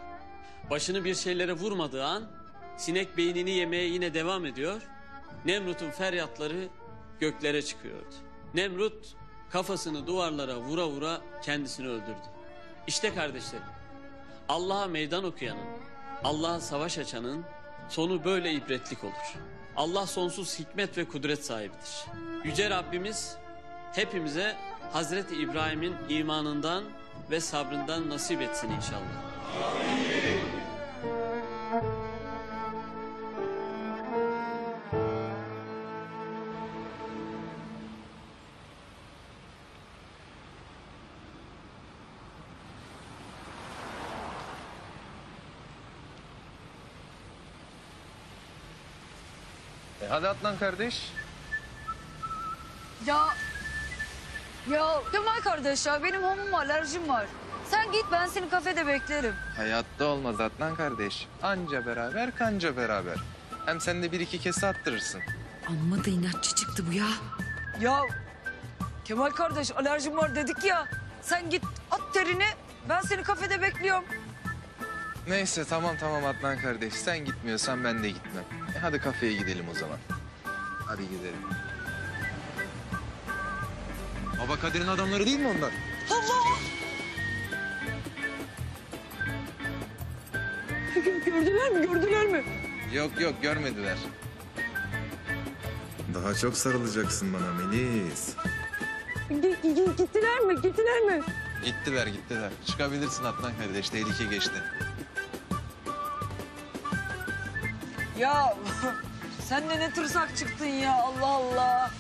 Başını bir şeylere vurmadığı an sinek beynini yemeye yine devam ediyor. Nemrut'un feryatları göklere çıkıyordu. Nemrut kafasını duvarlara vura vura kendisini öldürdü. İşte kardeşlerim, Allah'a meydan okuyanın, Allah'a savaş açanın sonu böyle ibretlik olur. Allah sonsuz hikmet ve kudret sahibidir. Yüce Rabbimiz hepimize Hazreti İbrahim'in imanından ve sabrından nasip etsin inşallah. Hadi Adnan kardeş. Ya Kemal kardeş ya benim homum var, alerjim var. Sen git ben seni kafede beklerim. Hayatta olmaz Adnan kardeş. Anca beraber kanca beraber. Hem sen de bir iki kese attırırsın. Amma da inatçı çıktı bu ya. Ya Kemal kardeş alerjim var dedik ya. Sen git at terini ben seni kafede bekliyorum. Neyse tamam Adnan kardeş. Sen gitmiyorsan ben de gitmem. Hadi kafeye gidelim o zaman. Hadi gidelim. Baba Kadir'in adamları değil mi onlar? Allah! Gördüler mi? Yok görmediler. Daha çok sarılacaksın bana Melis. Gittiler mi? Gittiler. Çıkabilirsin Adnan kardeş. Tehlike geçti. Ya sen de ne tırsak çıktın ya Allah Allah.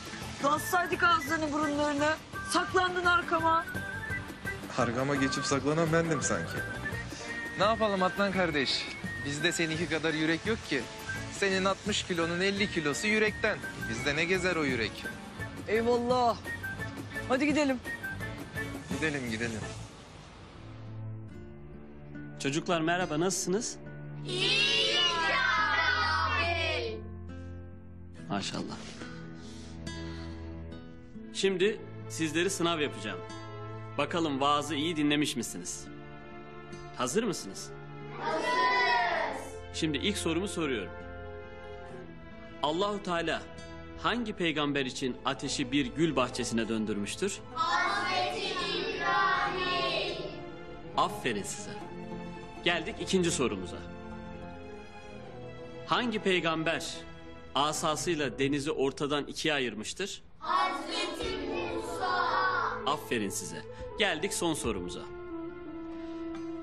Bassaydık ağzını burunlarını. Saklandın arkama. Arkama geçip saklanan bendim sanki. Ne yapalım Adnan kardeş? Bizde seninki kadar yürek yok ki. Senin 60 kilonun 50 kilosu yürekten. Bizde ne gezer o yürek? Eyvallah. Hadi gidelim. Gidelim. Çocuklar merhaba, nasılsınız? Maşallah. Şimdi sizleri sınav yapacağım. Bakalım vaazı iyi dinlemiş misiniz? Hazır mısınız? Hazırız. Şimdi ilk sorumu soruyorum. Allahu Teala hangi peygamber için ateşi bir gül bahçesine döndürmüştür? Hazreti İbrahim. Aferin size. Geldik ikinci sorumuza. Hangi peygamber asasıyla denizi ortadan ikiye ayırmıştır? Hazreti Musa. Aferin size. Geldik son sorumuza.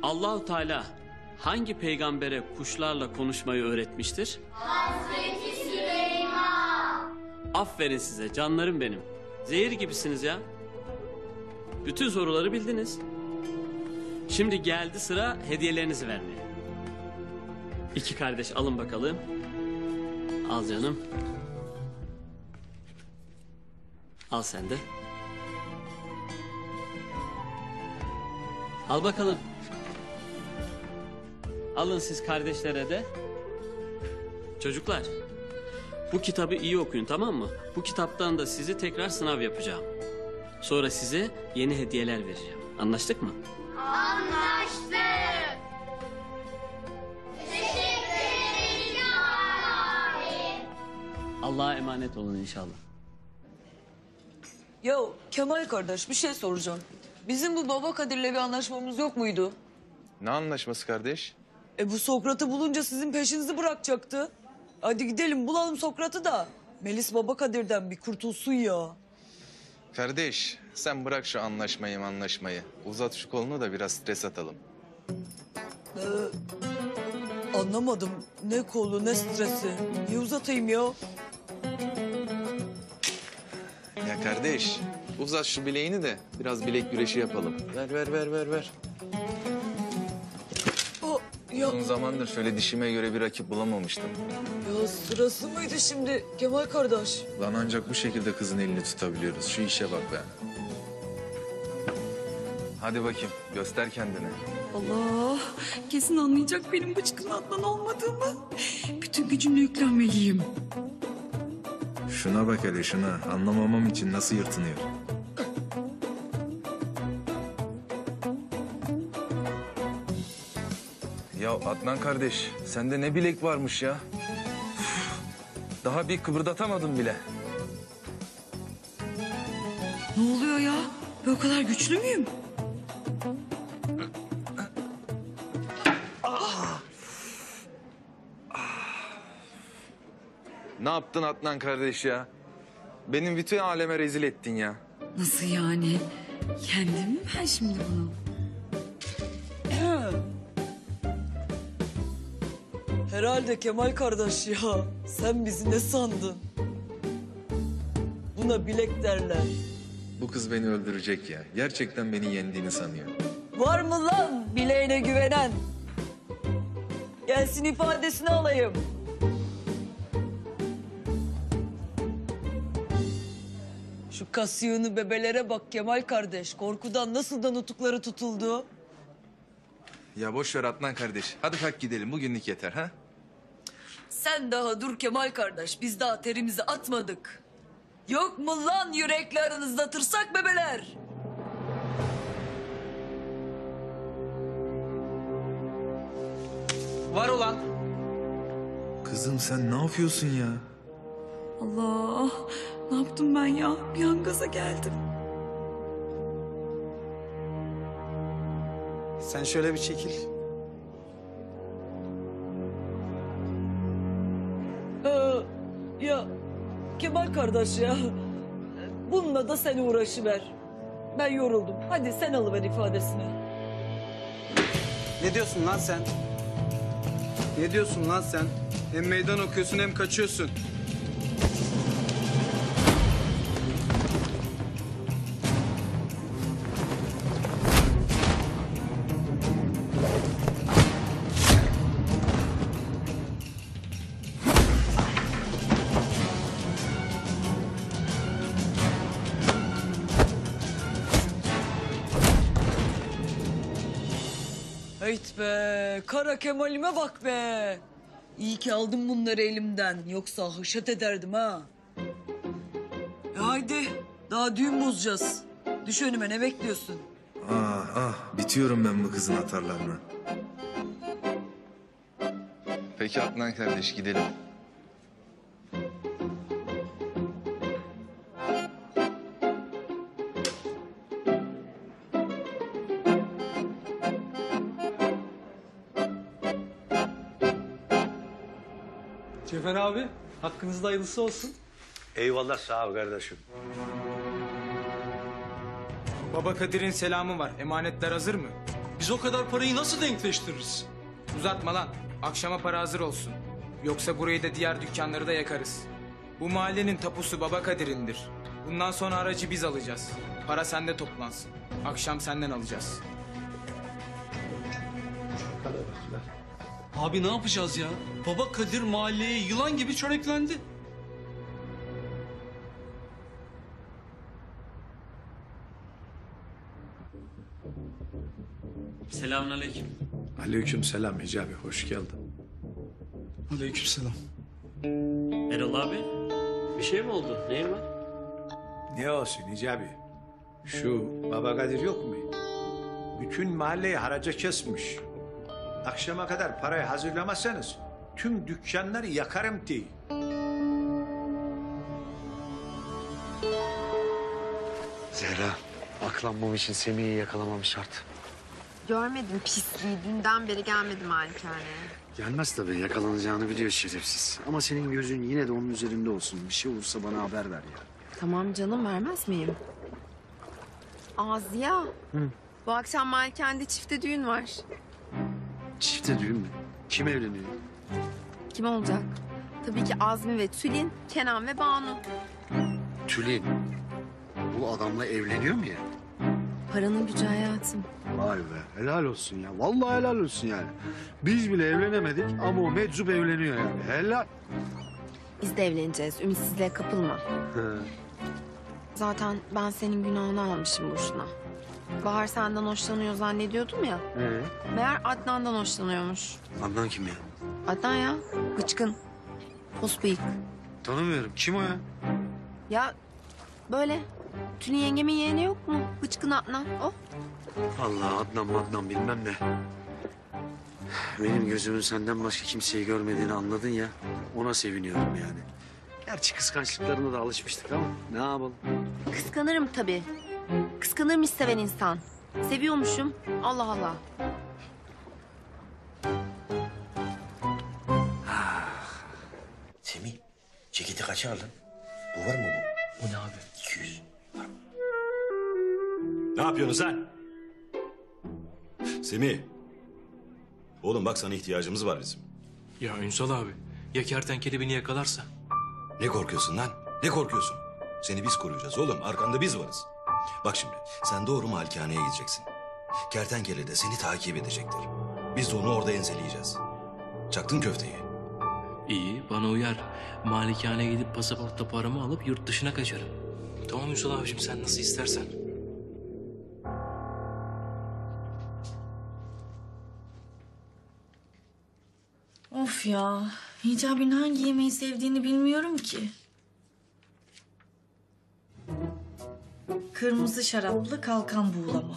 Allahu Teala hangi peygambere kuşlarla konuşmayı öğretmiştir? Hazreti Süleyman. Aferin size canlarım benim. Zehir gibisiniz ya. Bütün soruları bildiniz. Şimdi geldi sıra hediyelerinizi vermeye. İki kardeş alın bakalım. Al canım. Al sen de. Al bakalım. Alın siz kardeşlere de. Çocuklar, bu kitabı iyi okuyun, tamam mı? Bu kitaptan da sizi tekrar sınav yapacağım. Sonra size yeni hediyeler vereceğim. Anlaştık mı? Anlaştık. Teşekkür ederim abi. Allah'a emanet olun inşallah. Ya Kemal kardeş bir şey soracağım. Bizim bu Baba Kadir'le bir anlaşmamız yok muydu? Ne anlaşması kardeş? Bu Sokrat'ı bulunca sizin peşinizi bırakacaktı. Hadi gidelim bulalım Sokrat'ı da. Melis Baba Kadir'den bir kurtulsun ya. Kardeş sen bırak şu anlaşmayı. Uzat şu kolunu da biraz stres atalım. Anlamadım. Ne kolu ne stresi. Niye uzatayım ya? Ya kardeş uzat şu bileğini de biraz bilek güreşi yapalım. Ver. Ya, Uzun zamandır şöyle dişime göre bir rakip bulamamıştım. ya sırası mıydı şimdi Kemal kardeş? Lan ancak bu şekilde kızın elini tutabiliyoruz. Şu işe bak be. Hadi bakayım göster kendini. Allah kesin anlayacak benim bıçkın Adnan olmadığımı. Bütün gücümle yüklenmeliyim. Şuna bak hele şuna. Anlamamam için nasıl yırtınıyor. Ya Adnan kardeş, sende ne bilek varmış ya. Üf, daha bir kıpırdatamadım bile. Ne oluyor ya? Ben o kadar güçlü müyüm? Ne yaptın Adnan kardeş ya? Benim bütün aleme rezil ettin ya. Nasıl yani? Yendim mi ben şimdi bunu? Herhalde Kemal kardeş ya. Sen bizi ne sandın? Buna bilek derler. Bu kız beni öldürecek ya. Gerçekten beni yendiğini sanıyor. Var mı lan bileğine güvenen? Gelsin ifadesini alayım. Şu kasiyonu bebelere bak Kemal kardeş. Korkudan nasıl da nutukları tutuldu. Ya boş ver Adnan kardeş. Hadi kalk gidelim. Bugünlük yeter ha? Sen daha dur Kemal kardeş. Biz daha terimizi atmadık. Yok mu lan yüreklerinizde tırsak bebeler? Var olan. Kızım sen ne yapıyorsun ya? Allah ne yaptım ben ya? Bir an gaza geldim. Sen şöyle bir çekil. Ya Kemal kardeş ya. Bununla da sen uğraşıver. Ben yoruldum. Hadi sen alıver ifadesini. Ne diyorsun lan sen? Ne diyorsun lan sen? Hem meydan okuyorsun hem kaçıyorsun. Heyt be, kara Kemal'ime bak be. İyi ki aldım bunları elimden. Yoksa haşet ederdim ha. Haydi, daha düğün bozacağız. Düş önüme, ne bekliyorsun? Bitiyorum ben bu kızın atarlarına. Peki Adnan kardeş gidelim. Cefer abi, hakkınızda hayırlısı olsun. Eyvallah sağ ol kardeşim. Baba Kadir'in selamı var. Emanetler hazır mı? Biz o kadar parayı nasıl denkleştiririz? Uzatma lan. Akşama para hazır olsun. Yoksa burayı da diğer dükkanları da yakarız. Bu mahallenin tapusu Baba Kadir'indir. Bundan sonra aracı biz alacağız. Para sende toplansın. Akşam senden alacağız. Abi ne yapacağız ya? Baba Kadir mahalleye yılan gibi çöreklendi. Selamünaleyküm. Aleykümselam Hicabi, hoş geldin. Aleykümselam. Erol abi, bir şey mi oldu? Neyin var? Ne olsun Hicabi? Şu Baba Kadir yok mu? Bütün mahalleyi haraca kesmiş. Akşama kadar parayı hazırlamazsanız tüm dükkanları yakarım diye. Zehra, aklanmam için Semih'i yakalamam şart. Görmedim pisliği. Dünden beri gelmedi malikaneye. Gelmez tabii, yakalanacağını biliyor şerefsiz. Ama senin gözün yine de onun üzerinde olsun. Bir şey olursa bana haber ver ya. Tamam canım, vermez miyim? Ziya. Hı. Bu akşam malikanede çifte düğün var. Çifte düğün mü? Kim evleniyor? Kim olacak? Tabii ki Azmi ve Tülin, Kenan ve Banu. Tülin. Bu adamla evleniyor mu ya? Paranın gücü hayatım. Vay be, helal olsun ya. Vallahi helal olsun yani. Biz bile evlenemedik ama o meczup evleniyor yani. Helal. Biz de evleneceğiz. Ümitsizliğe kapılma. Zaten ben senin günahını almışım boşuna. Bahar senden hoşlanıyor zannediyordum ya. Meğer Adnan'dan hoşlanıyormuş. Adnan kim ya? Adnan ya, bıçkın. Posbıyık. Tanımıyorum. Kim o ya? Ya böyle Tülin yengemin yeğeni yok mu? Bıçkın Adnan, o. Allah Adnan bilmem ne. Benim gözümün senden başka kimseyi görmediğini anladın ya. Ona seviniyorum yani. Gerçi kıskançlıklarına da alışmıştık ama ne yapalım? Kıskanırım tabii. Kıskanırmış seven insan. Seviyormuşum. Allah Allah. Semih, ceketi kaça aldın? Bu var mı bu? O ne abi? 200. Ne yapıyorsunuz lan? Semih. Oğlum bak sana ihtiyacımız var bizim. Ya Ünsal abi, ya kertenkele beni yakalarsa? Ne korkuyorsun lan? Ne korkuyorsun? Seni biz koruyacağız oğlum. Arkanda biz varız. Bak şimdi sen doğru malikaneye gideceksin. Kertenkele de seni takip edecektir. Biz de onu orada enseleyeceğiz. Çaktın köfteyi. İyi, bana uyar. Malikaneye gidip pasaportta paramı alıp yurt dışına kaçarım. Tamam Ünsal abiciğim, sen nasıl istersen. Of ya. Hicabi'nin hangi yemeği sevdiğini bilmiyorum ki. Kırmızı şaraplı kalkan buğulama.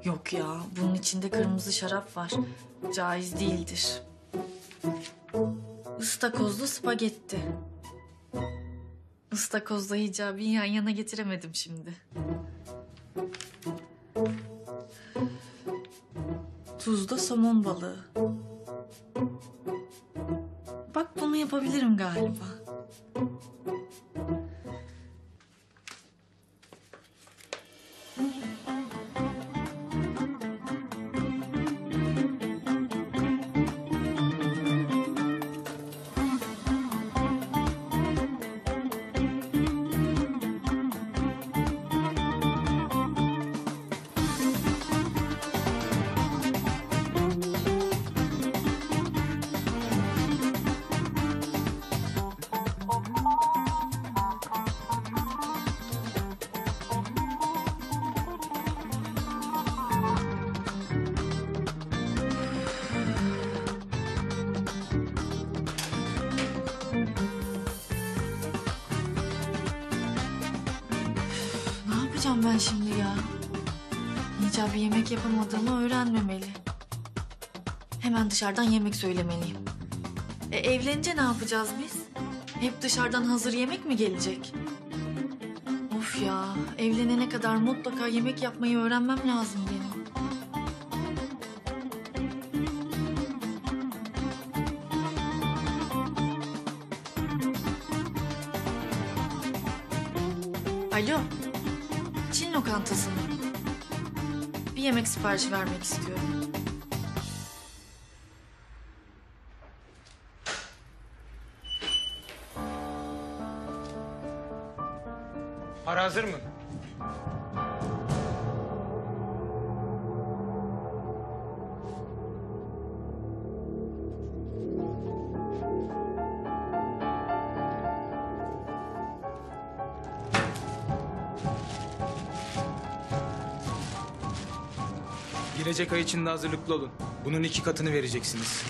Yok ya, bunun içinde kırmızı şarap var. Caiz değildir. Istakozlu spagetti. Istakozla Hicabi'yi yan yana getiremedim şimdi. Tuzda somon balığı. Bak bunu yapabilirim galiba. Ne yapacağım ben şimdi ya? Hicabi yemek yapamadığımı öğrenmemeli. Hemen dışarıdan yemek söylemeliyim. Evlenince ne yapacağız biz? Hep dışarıdan hazır yemek mi gelecek? Of ya, evlenene kadar mutlaka yemek yapmayı öğrenmem lazım benim. Alo, Çin lokantası mı? Bir yemek siparişi vermek istiyorum. Para hazır mı? Gelecek ay için de hazırlıklı olun. Bunun 2 katını vereceksiniz.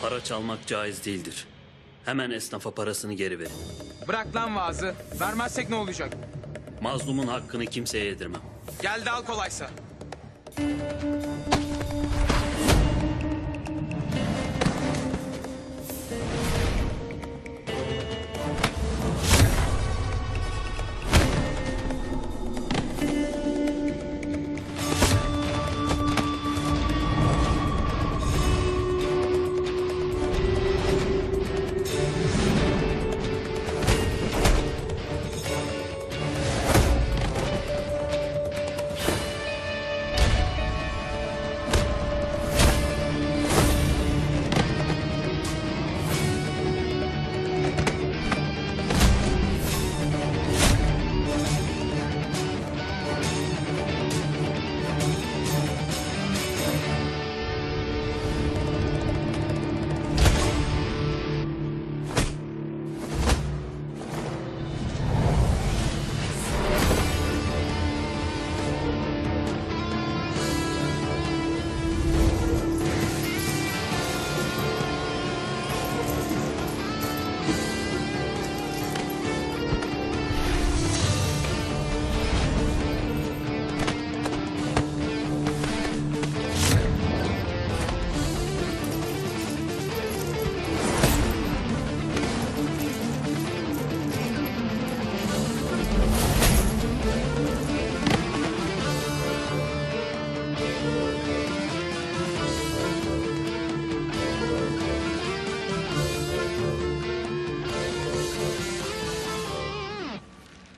Para çalmak caiz değildir. Hemen esnafa parasını geri verin. Bırak lan vaazı. Vermezsek ne olacak? Mazlumun hakkını kimseye yedirmem. Gel de al kolaysa.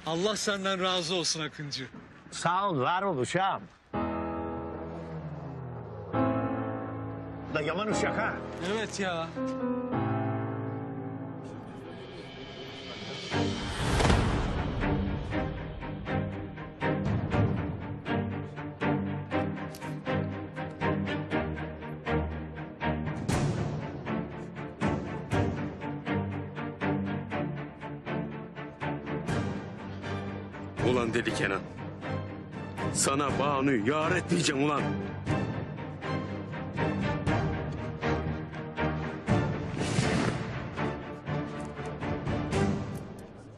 Allah senden razı olsun Akıncı. Sağ ol, var ol uşağım. Da yaman uşak ha. Evet ya. Ulan deli Kenan. Sana Banu'yu yar etmeyeceğim ulan.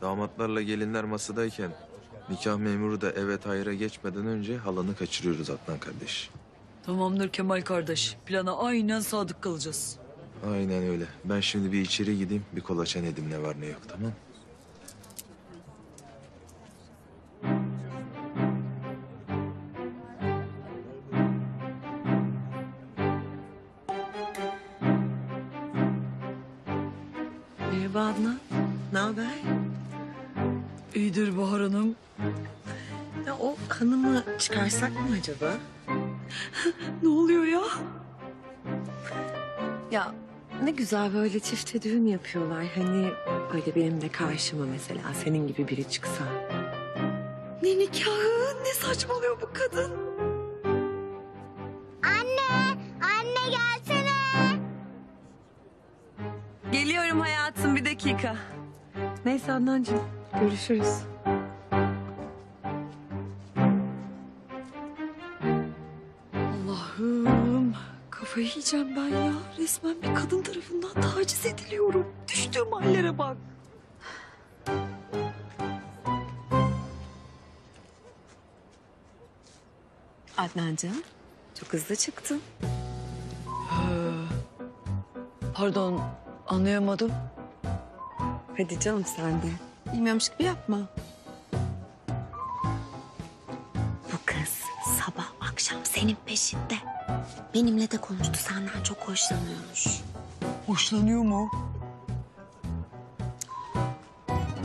Damatlarla gelinler masadayken nikah memuru da evet hayra geçmeden önce halanı kaçırıyoruz Adnan kardeş. Tamamdır Kemal kardeş. Plana aynen sadık kalacağız. Aynen öyle. Ben şimdi bir içeri gideyim, bir kolaçan edeyim ne var ne yok, tamam? Merhaba Adnan. Ne haber? İyidir Bahar Hanım. Ya o hanımı çıkarsak mı acaba? Ne oluyor ya? Ya ne güzel böyle çifte düğün yapıyorlar. Hani öyle benim de karşıma mesela senin gibi biri çıksa. Ne nikahı? Ne saçmalıyor bu kadın? Anne, anne gelsene. Geliyorum hayatım, bir dakika. Neyse Adnancığım, görüşürüz. Allah'ım, kafayı yiyeceğim ben ya. Resmen bir kadın tarafından taciz ediliyorum. Düştüğüm hallere bak. Adnancığım, çok hızlı çıktın. Pardon, anlayamadım. Hadi canım sen de. Bilmiyormuş gibi yapma. Bu kız sabah akşam senin peşinde. Benimle de konuştu, senden çok hoşlanıyormuş. Hoşlanıyor mu?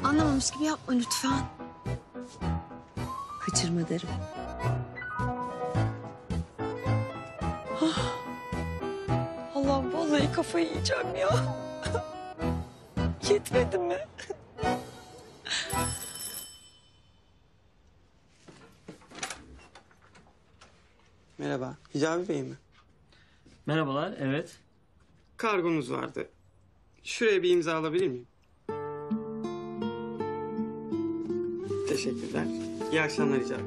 Anlamamış gibi yapma lütfen. Kaçırma derim. Allah'ım vallahi kafayı yiyeceğim ya. hak etmedi mi? Merhaba, Hicabi Bey mi? Merhabalar, evet. Kargonuz vardı. Şuraya bir imza alabilir miyim? Teşekkürler. İyi akşamlar Hicabi.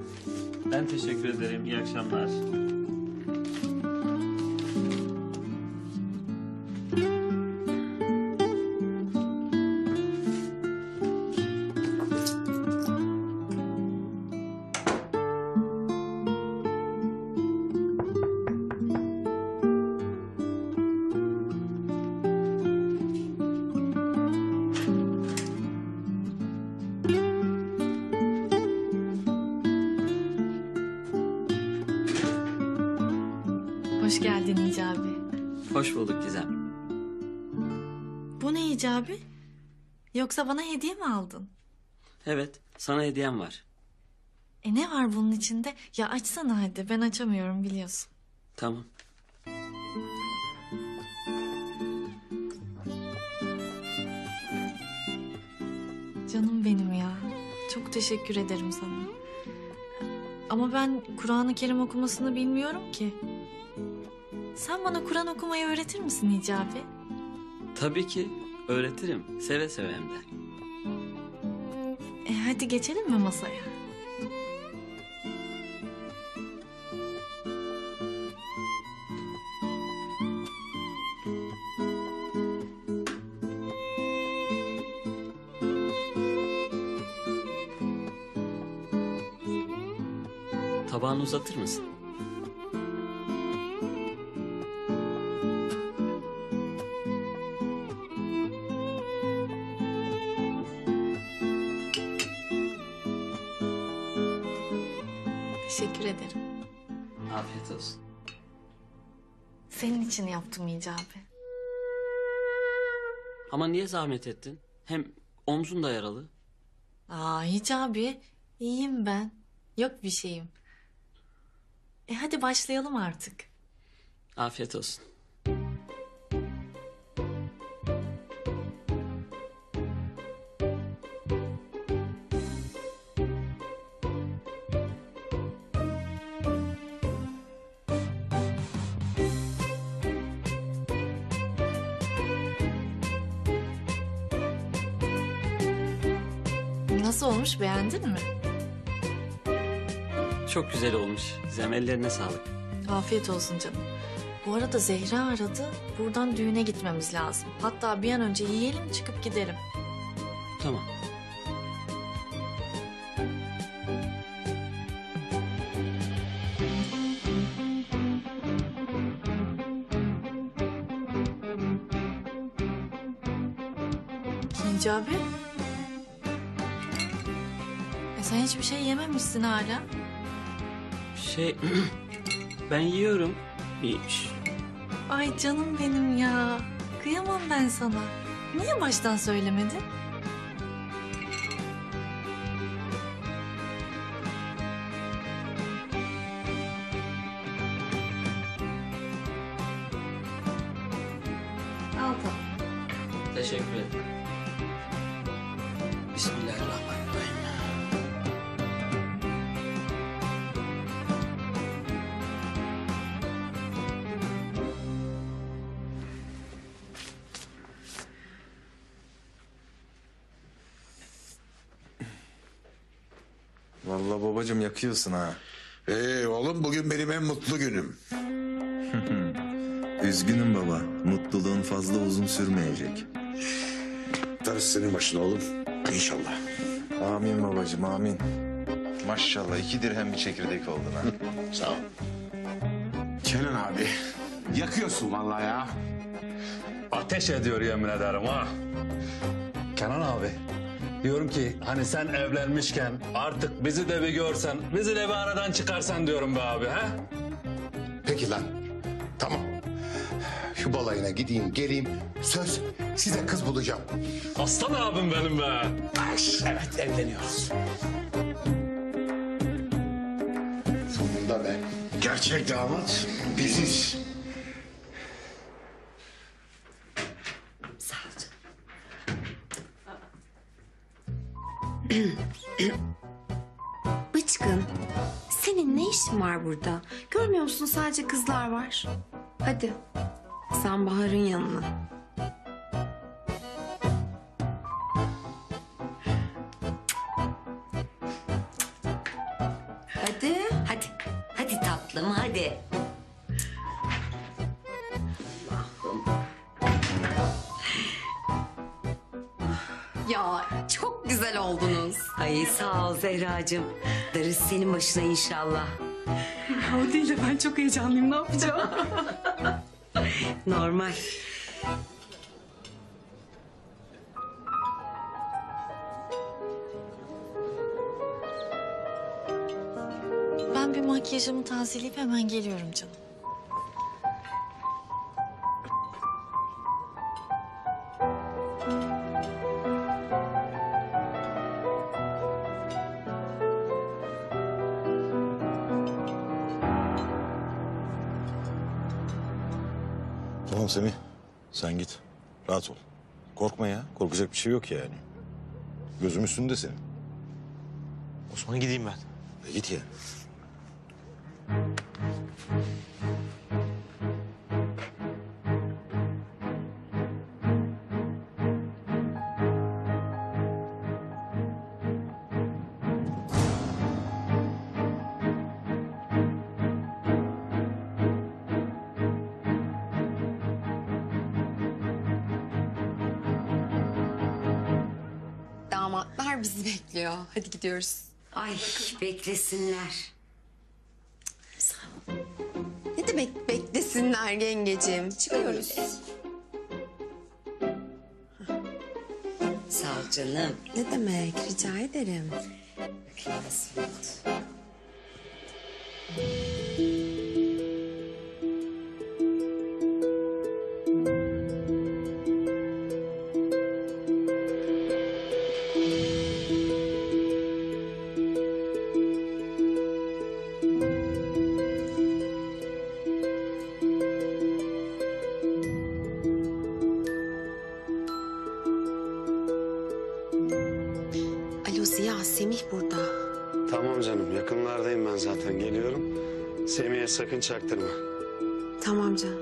Ben teşekkür ederim. İyi akşamlar. Hoş geldin Hicabi. Hoş bulduk Gizem. Bu ne Hicabi? Yoksa bana hediye mi aldın? Evet, sana hediyem var. Ne var bunun içinde? Ya açsana hadi. Ben açamıyorum biliyorsun. Tamam. Canım benim ya. Çok teşekkür ederim sana. Ama ben Kur'an-ı Kerim okumasını bilmiyorum ki. Sen bana Kur'an okumayı öğretir misin Hicabi? Tabii ki öğretirim. Seve seve hem de. Hadi geçelim mi masaya? Tabağını uzatır mısın? Teşekkür ederim. Afiyet olsun. Senin için yaptım Hicabi. Ama niye zahmet ettin? Hem omzun da yaralı. Hicabi, iyiyim ben. Yok bir şeyim. Hadi başlayalım artık. Afiyet olsun. Nasıl olmuş, beğendin mi? Çok güzel olmuş. Gizem, ellerine sağlık. Afiyet olsun canım. Bu arada Zehra aradı. Buradan düğüne gitmemiz lazım. Hatta bir an önce yiyelim, çıkıp gidelim. Tamam. Hicabi? Sen hiçbir şey yememişsin hala. Ben yiyorum. Ay canım benim ya. Kıyamam ben sana. Niye baştan söylemedin? Al tatlım. Teşekkür ederim. Bismillahirrahmanirrahim. Vallahi babacığım yakıyorsun ha. Oğlum bugün benim en mutlu günüm. Üzgünüm baba. Mutluluğun fazla uzun sürmeyecek. Darısı senin başına oğlum. İnşallah. Amin babacığım, amin. Maşallah 2 dirhem bir çekirdek oldun ha. Sağ ol. Kenan abi, yakıyorsun vallahi ya. Ateş ediyor yemin ederim ha. Kenan abi, diyorum ki hani sen evlenmişken artık bizi de bir görsen, bizi de bir aradan çıkarsan diyorum be abi ha. Peki lan. Tamam. Şu balayına gideyim geleyim. Söz size kız bulacağım. Aslan abim benim be. Evet evleniyoruz. Sonunda be. Gerçek damat biziz. Sağ ol canım. Bıçkın, senin ne işin var burada? Görmüyor musun sadece kızlar var. Hadi sen Bahar'ın yanına. Hadi. Hadi. Hadi tatlım hadi. Ya çok güzel oldunuz. Ay sağ ol Zehracığım. Darısı senin başına inşallah. O değil de ben çok heyecanlıyım. Ne yapacağım? Normal. Ben bir makyajımı tazeleyip hemen geliyorum canım. Tamam Semih. Sen git. Rahat ol. Korkma ya. Korkacak bir şey yok yani. Gözüm üstünde senin. Osman gideyim ben. Git ya. Damatlar bizi bekliyor. Hadi gidiyoruz. Ay beklesinler. Ne demek beklesinler yengeciğim? Çıkıyoruz. Sağ ol canım. Ne demek? Rica ederim. Bakayım nasıl oldu. Alo Ziya, Semih burada. Tamam canım yakınlardayım ben zaten geliyorum. Semih'e sakın çaktırma. Tamam canım.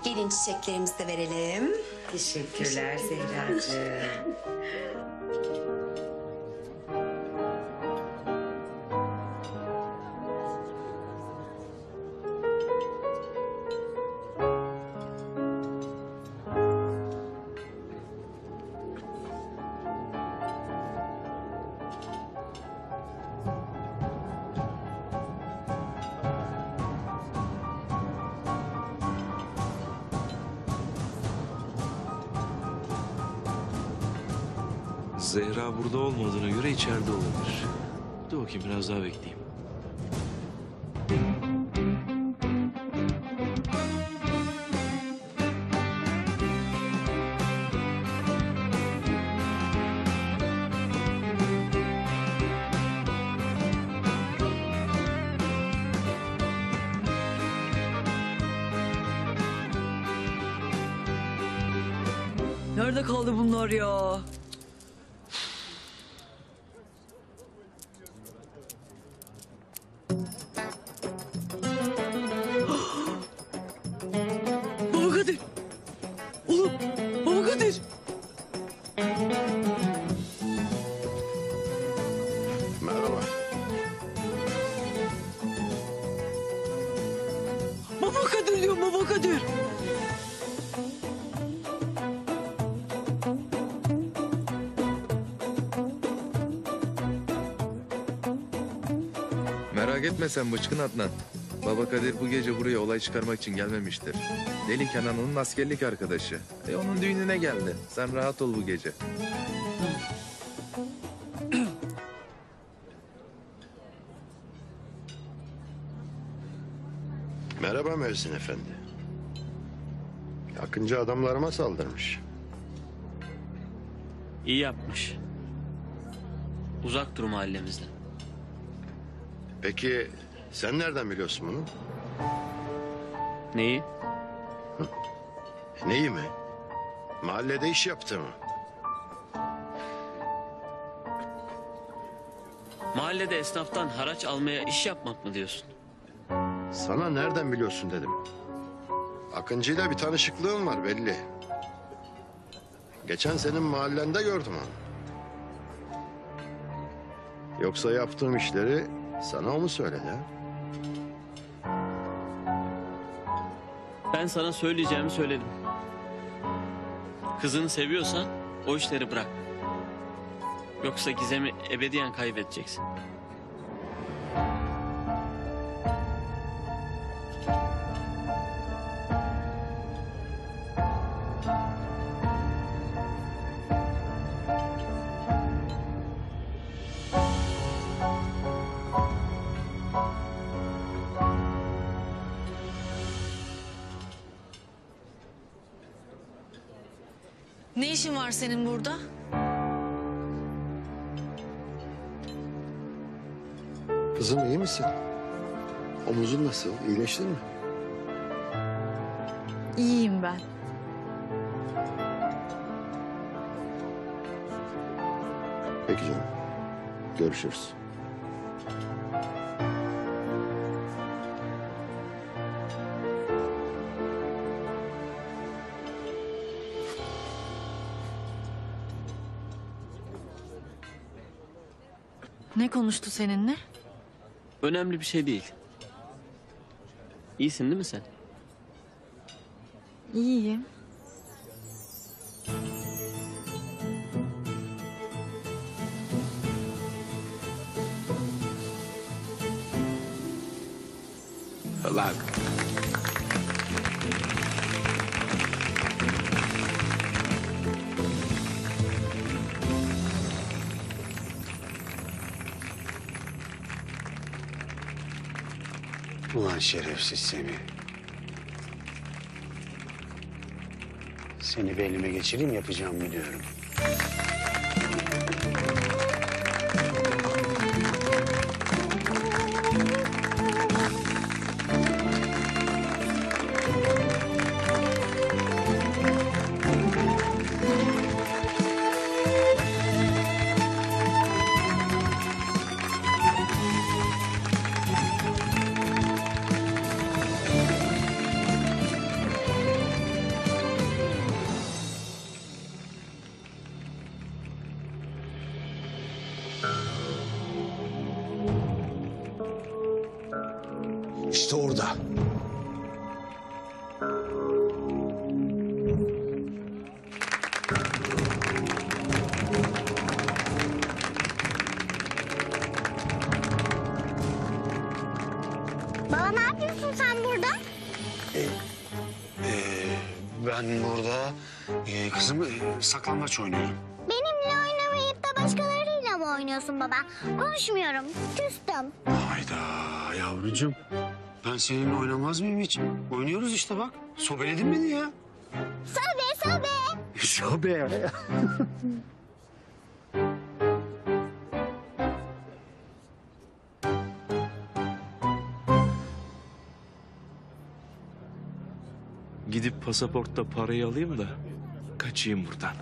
Gelin çiçeklerimizi de verelim. Teşekkürler Zehracığım. Zehra burada olmadığına göre içeride olabilir. Dur bakayım biraz daha bekleyeyim. Nerede kaldı bunlar ya? Baba Kadir. Oğlum Baba Kadir. Merhaba. Baba Kadir diyor Baba Kadir. Merak etme sen bıçkın Adnan. Baba Kadir bu gece buraya olay çıkarmak için gelmemiştir. Deli Kenan onun askerlik arkadaşı. Onun düğününe geldi. Sen rahat ol bu gece. Merhaba Mevsin Efendi. Akıncı adamlarıma saldırmış. İyi yapmış. Uzak dur mahallemizden. Peki sen nereden biliyorsun bunu? Neyi? Neyi mi? Mahallede iş yaptı mı? Mahallede esnaftan haraç almaya iş yapmak mı diyorsun? Sana nereden biliyorsun dedim. Akıncı'yla bir tanışıklığım var belli. Geçen senin mahallende gördüm onu. Yoksa yaptığım işleri sana o mu söyledi ha? Ben sana söyleyeceğimi söyledim. Kızını seviyorsan o işleri bırak. Yoksa Gizem'i ebediyen kaybedeceksin. Ne işin var senin burada? Kızım iyi misin? Omuzun nasıl? İyileştin mi? İyiyim ben. Peki canım. Görüşürüz. Ne konuştu seninle? Önemli bir şey değil. İyisin değil mi sen? İyiyim. Lan. Ulan şerefsiz seni. Seni bir elime geçireyim yapacağım biliyorum. İşte orada. Baba ne yapıyorsun sen burada? Ben burada kızım saklambaç oynuyorum. Benimle oynamayıp da başkalarıyla mı oynuyorsun baba? Konuşmuyorum. Küstüm. Hayda yavrucuğum. Ben seninle oynamaz mıyım hiç? Oynuyoruz işte bak. Sobeledin beni ya. Sobe sobe. Sobe. Gidip pasaportta parayı alayım da kaçayım buradan.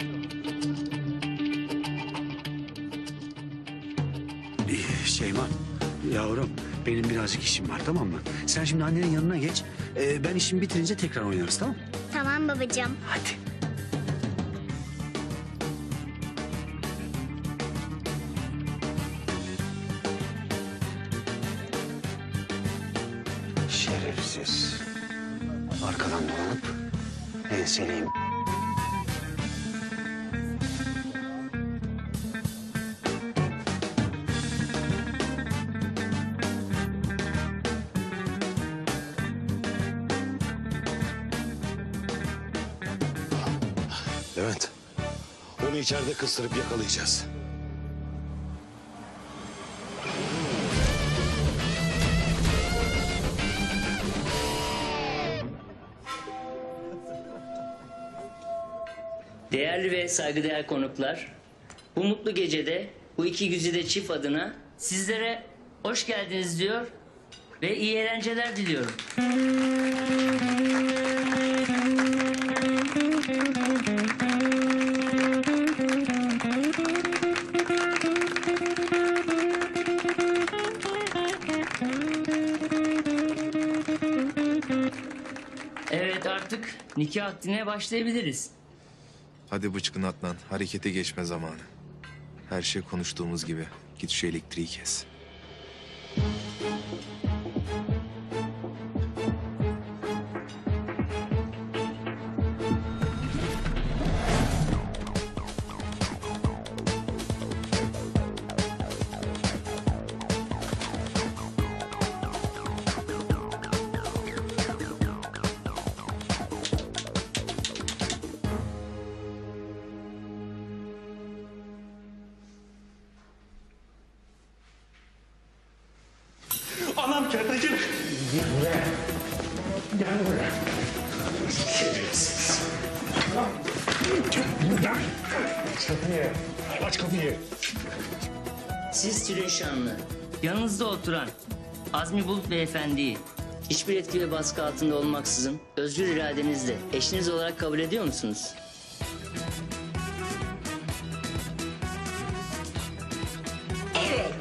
Şeyma yavrum benim birazcık işim var tamam mı? Sen şimdi annenin yanına geç. Ben işimi bitirince tekrar oynarız tamam mı? Tamam babacığım. Hadi. Şerefsiz. Arkadan dolanıp enseleyim. Levent, onu içeride kıstırıp yakalayacağız. Değerli ve saygıdeğer konuklar, bu mutlu gecede bu iki güzide çift adına sizlere hoş geldiniz diyor ve iyi eğlenceler diliyorum. Evet, artık nikah akdine başlayabiliriz. Hadi bıçkın Adnan, harekete geçme zamanı. Her şey konuştuğumuz gibi. Git şu elektriği kes. Anam kertenkele. Gel buraya. Gel buraya. Şerefsiz. Buradan. Aç kapıyı. Aç kapıyı. Siz Tülin Şanlı, yanınızda oturan Azmi Bulut Beyefendi'yi hiçbir etki ve baskı altında olmaksızın özgür iradenizle eşiniz olarak kabul ediyor musunuz? Evet.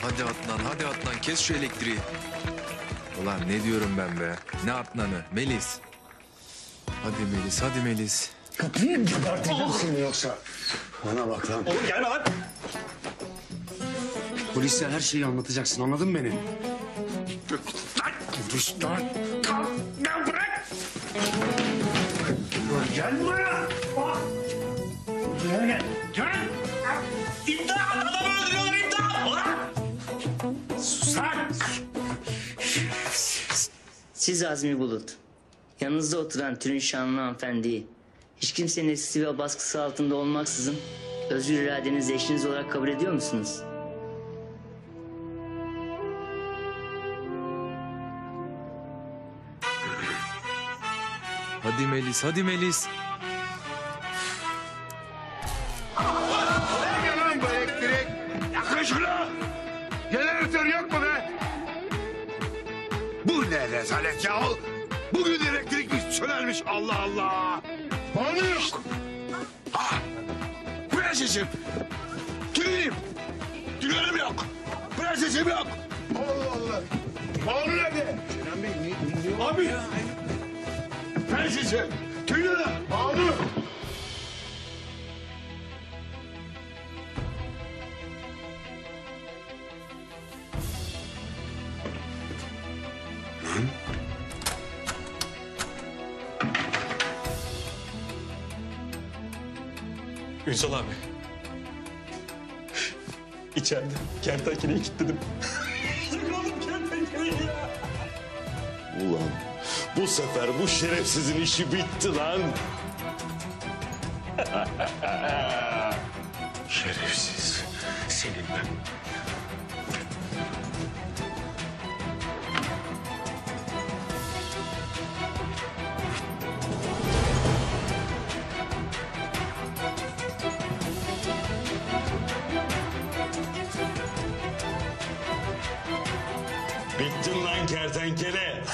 Hadi Adnan, hadi Adnan. Kes şu elektriği. Ulan ne diyorum ben be? Ne Adnan'ı? Melis. Hadi Melis, hadi Melis. Kapıyı geberteceğim seni yoksa. Bana bak lan. Oğlum gelme lan. Polise her şeyi anlatacaksın, anladın mı beni? Konuş lan. Kalk. Gel bırak. Gel buraya. Buraya gel. Gel. İmdat! Adamı öldürüyorlar, imdat! Ulan! Sus lan! Siz Azmi Bulut, yanınızda oturan Tülin Şanlı hanımefendiyi hiç kimsenin etkisi ve baskısı altında olmaksızın özgür iradenizle eşiniz olarak kabul ediyor musunuz? Hadi Melis, hadi Melis. Nerede lan bu elektrik? Yakın şunu! Jeneratör yok mu be? Bu ne rezalet ya? Bugün elektrik mi sönermiş Allah Allah? Bana yok. Ha! Prensesim! Tüyünüm! Tüylerim yok! Prensesim yok! Allah Allah! Banu nerede? Kenan Bey ne? Abi! Prensesim! Tüylerim! Banu! Ünsal abi. İçeride kertenkeleyi kilitledim. Yakaladım kertenkeleyi ya. Ulan bu sefer bu şerefsizin işi bitti lan. Şerefsiz. Senin ben. Bittin lan kertenkele.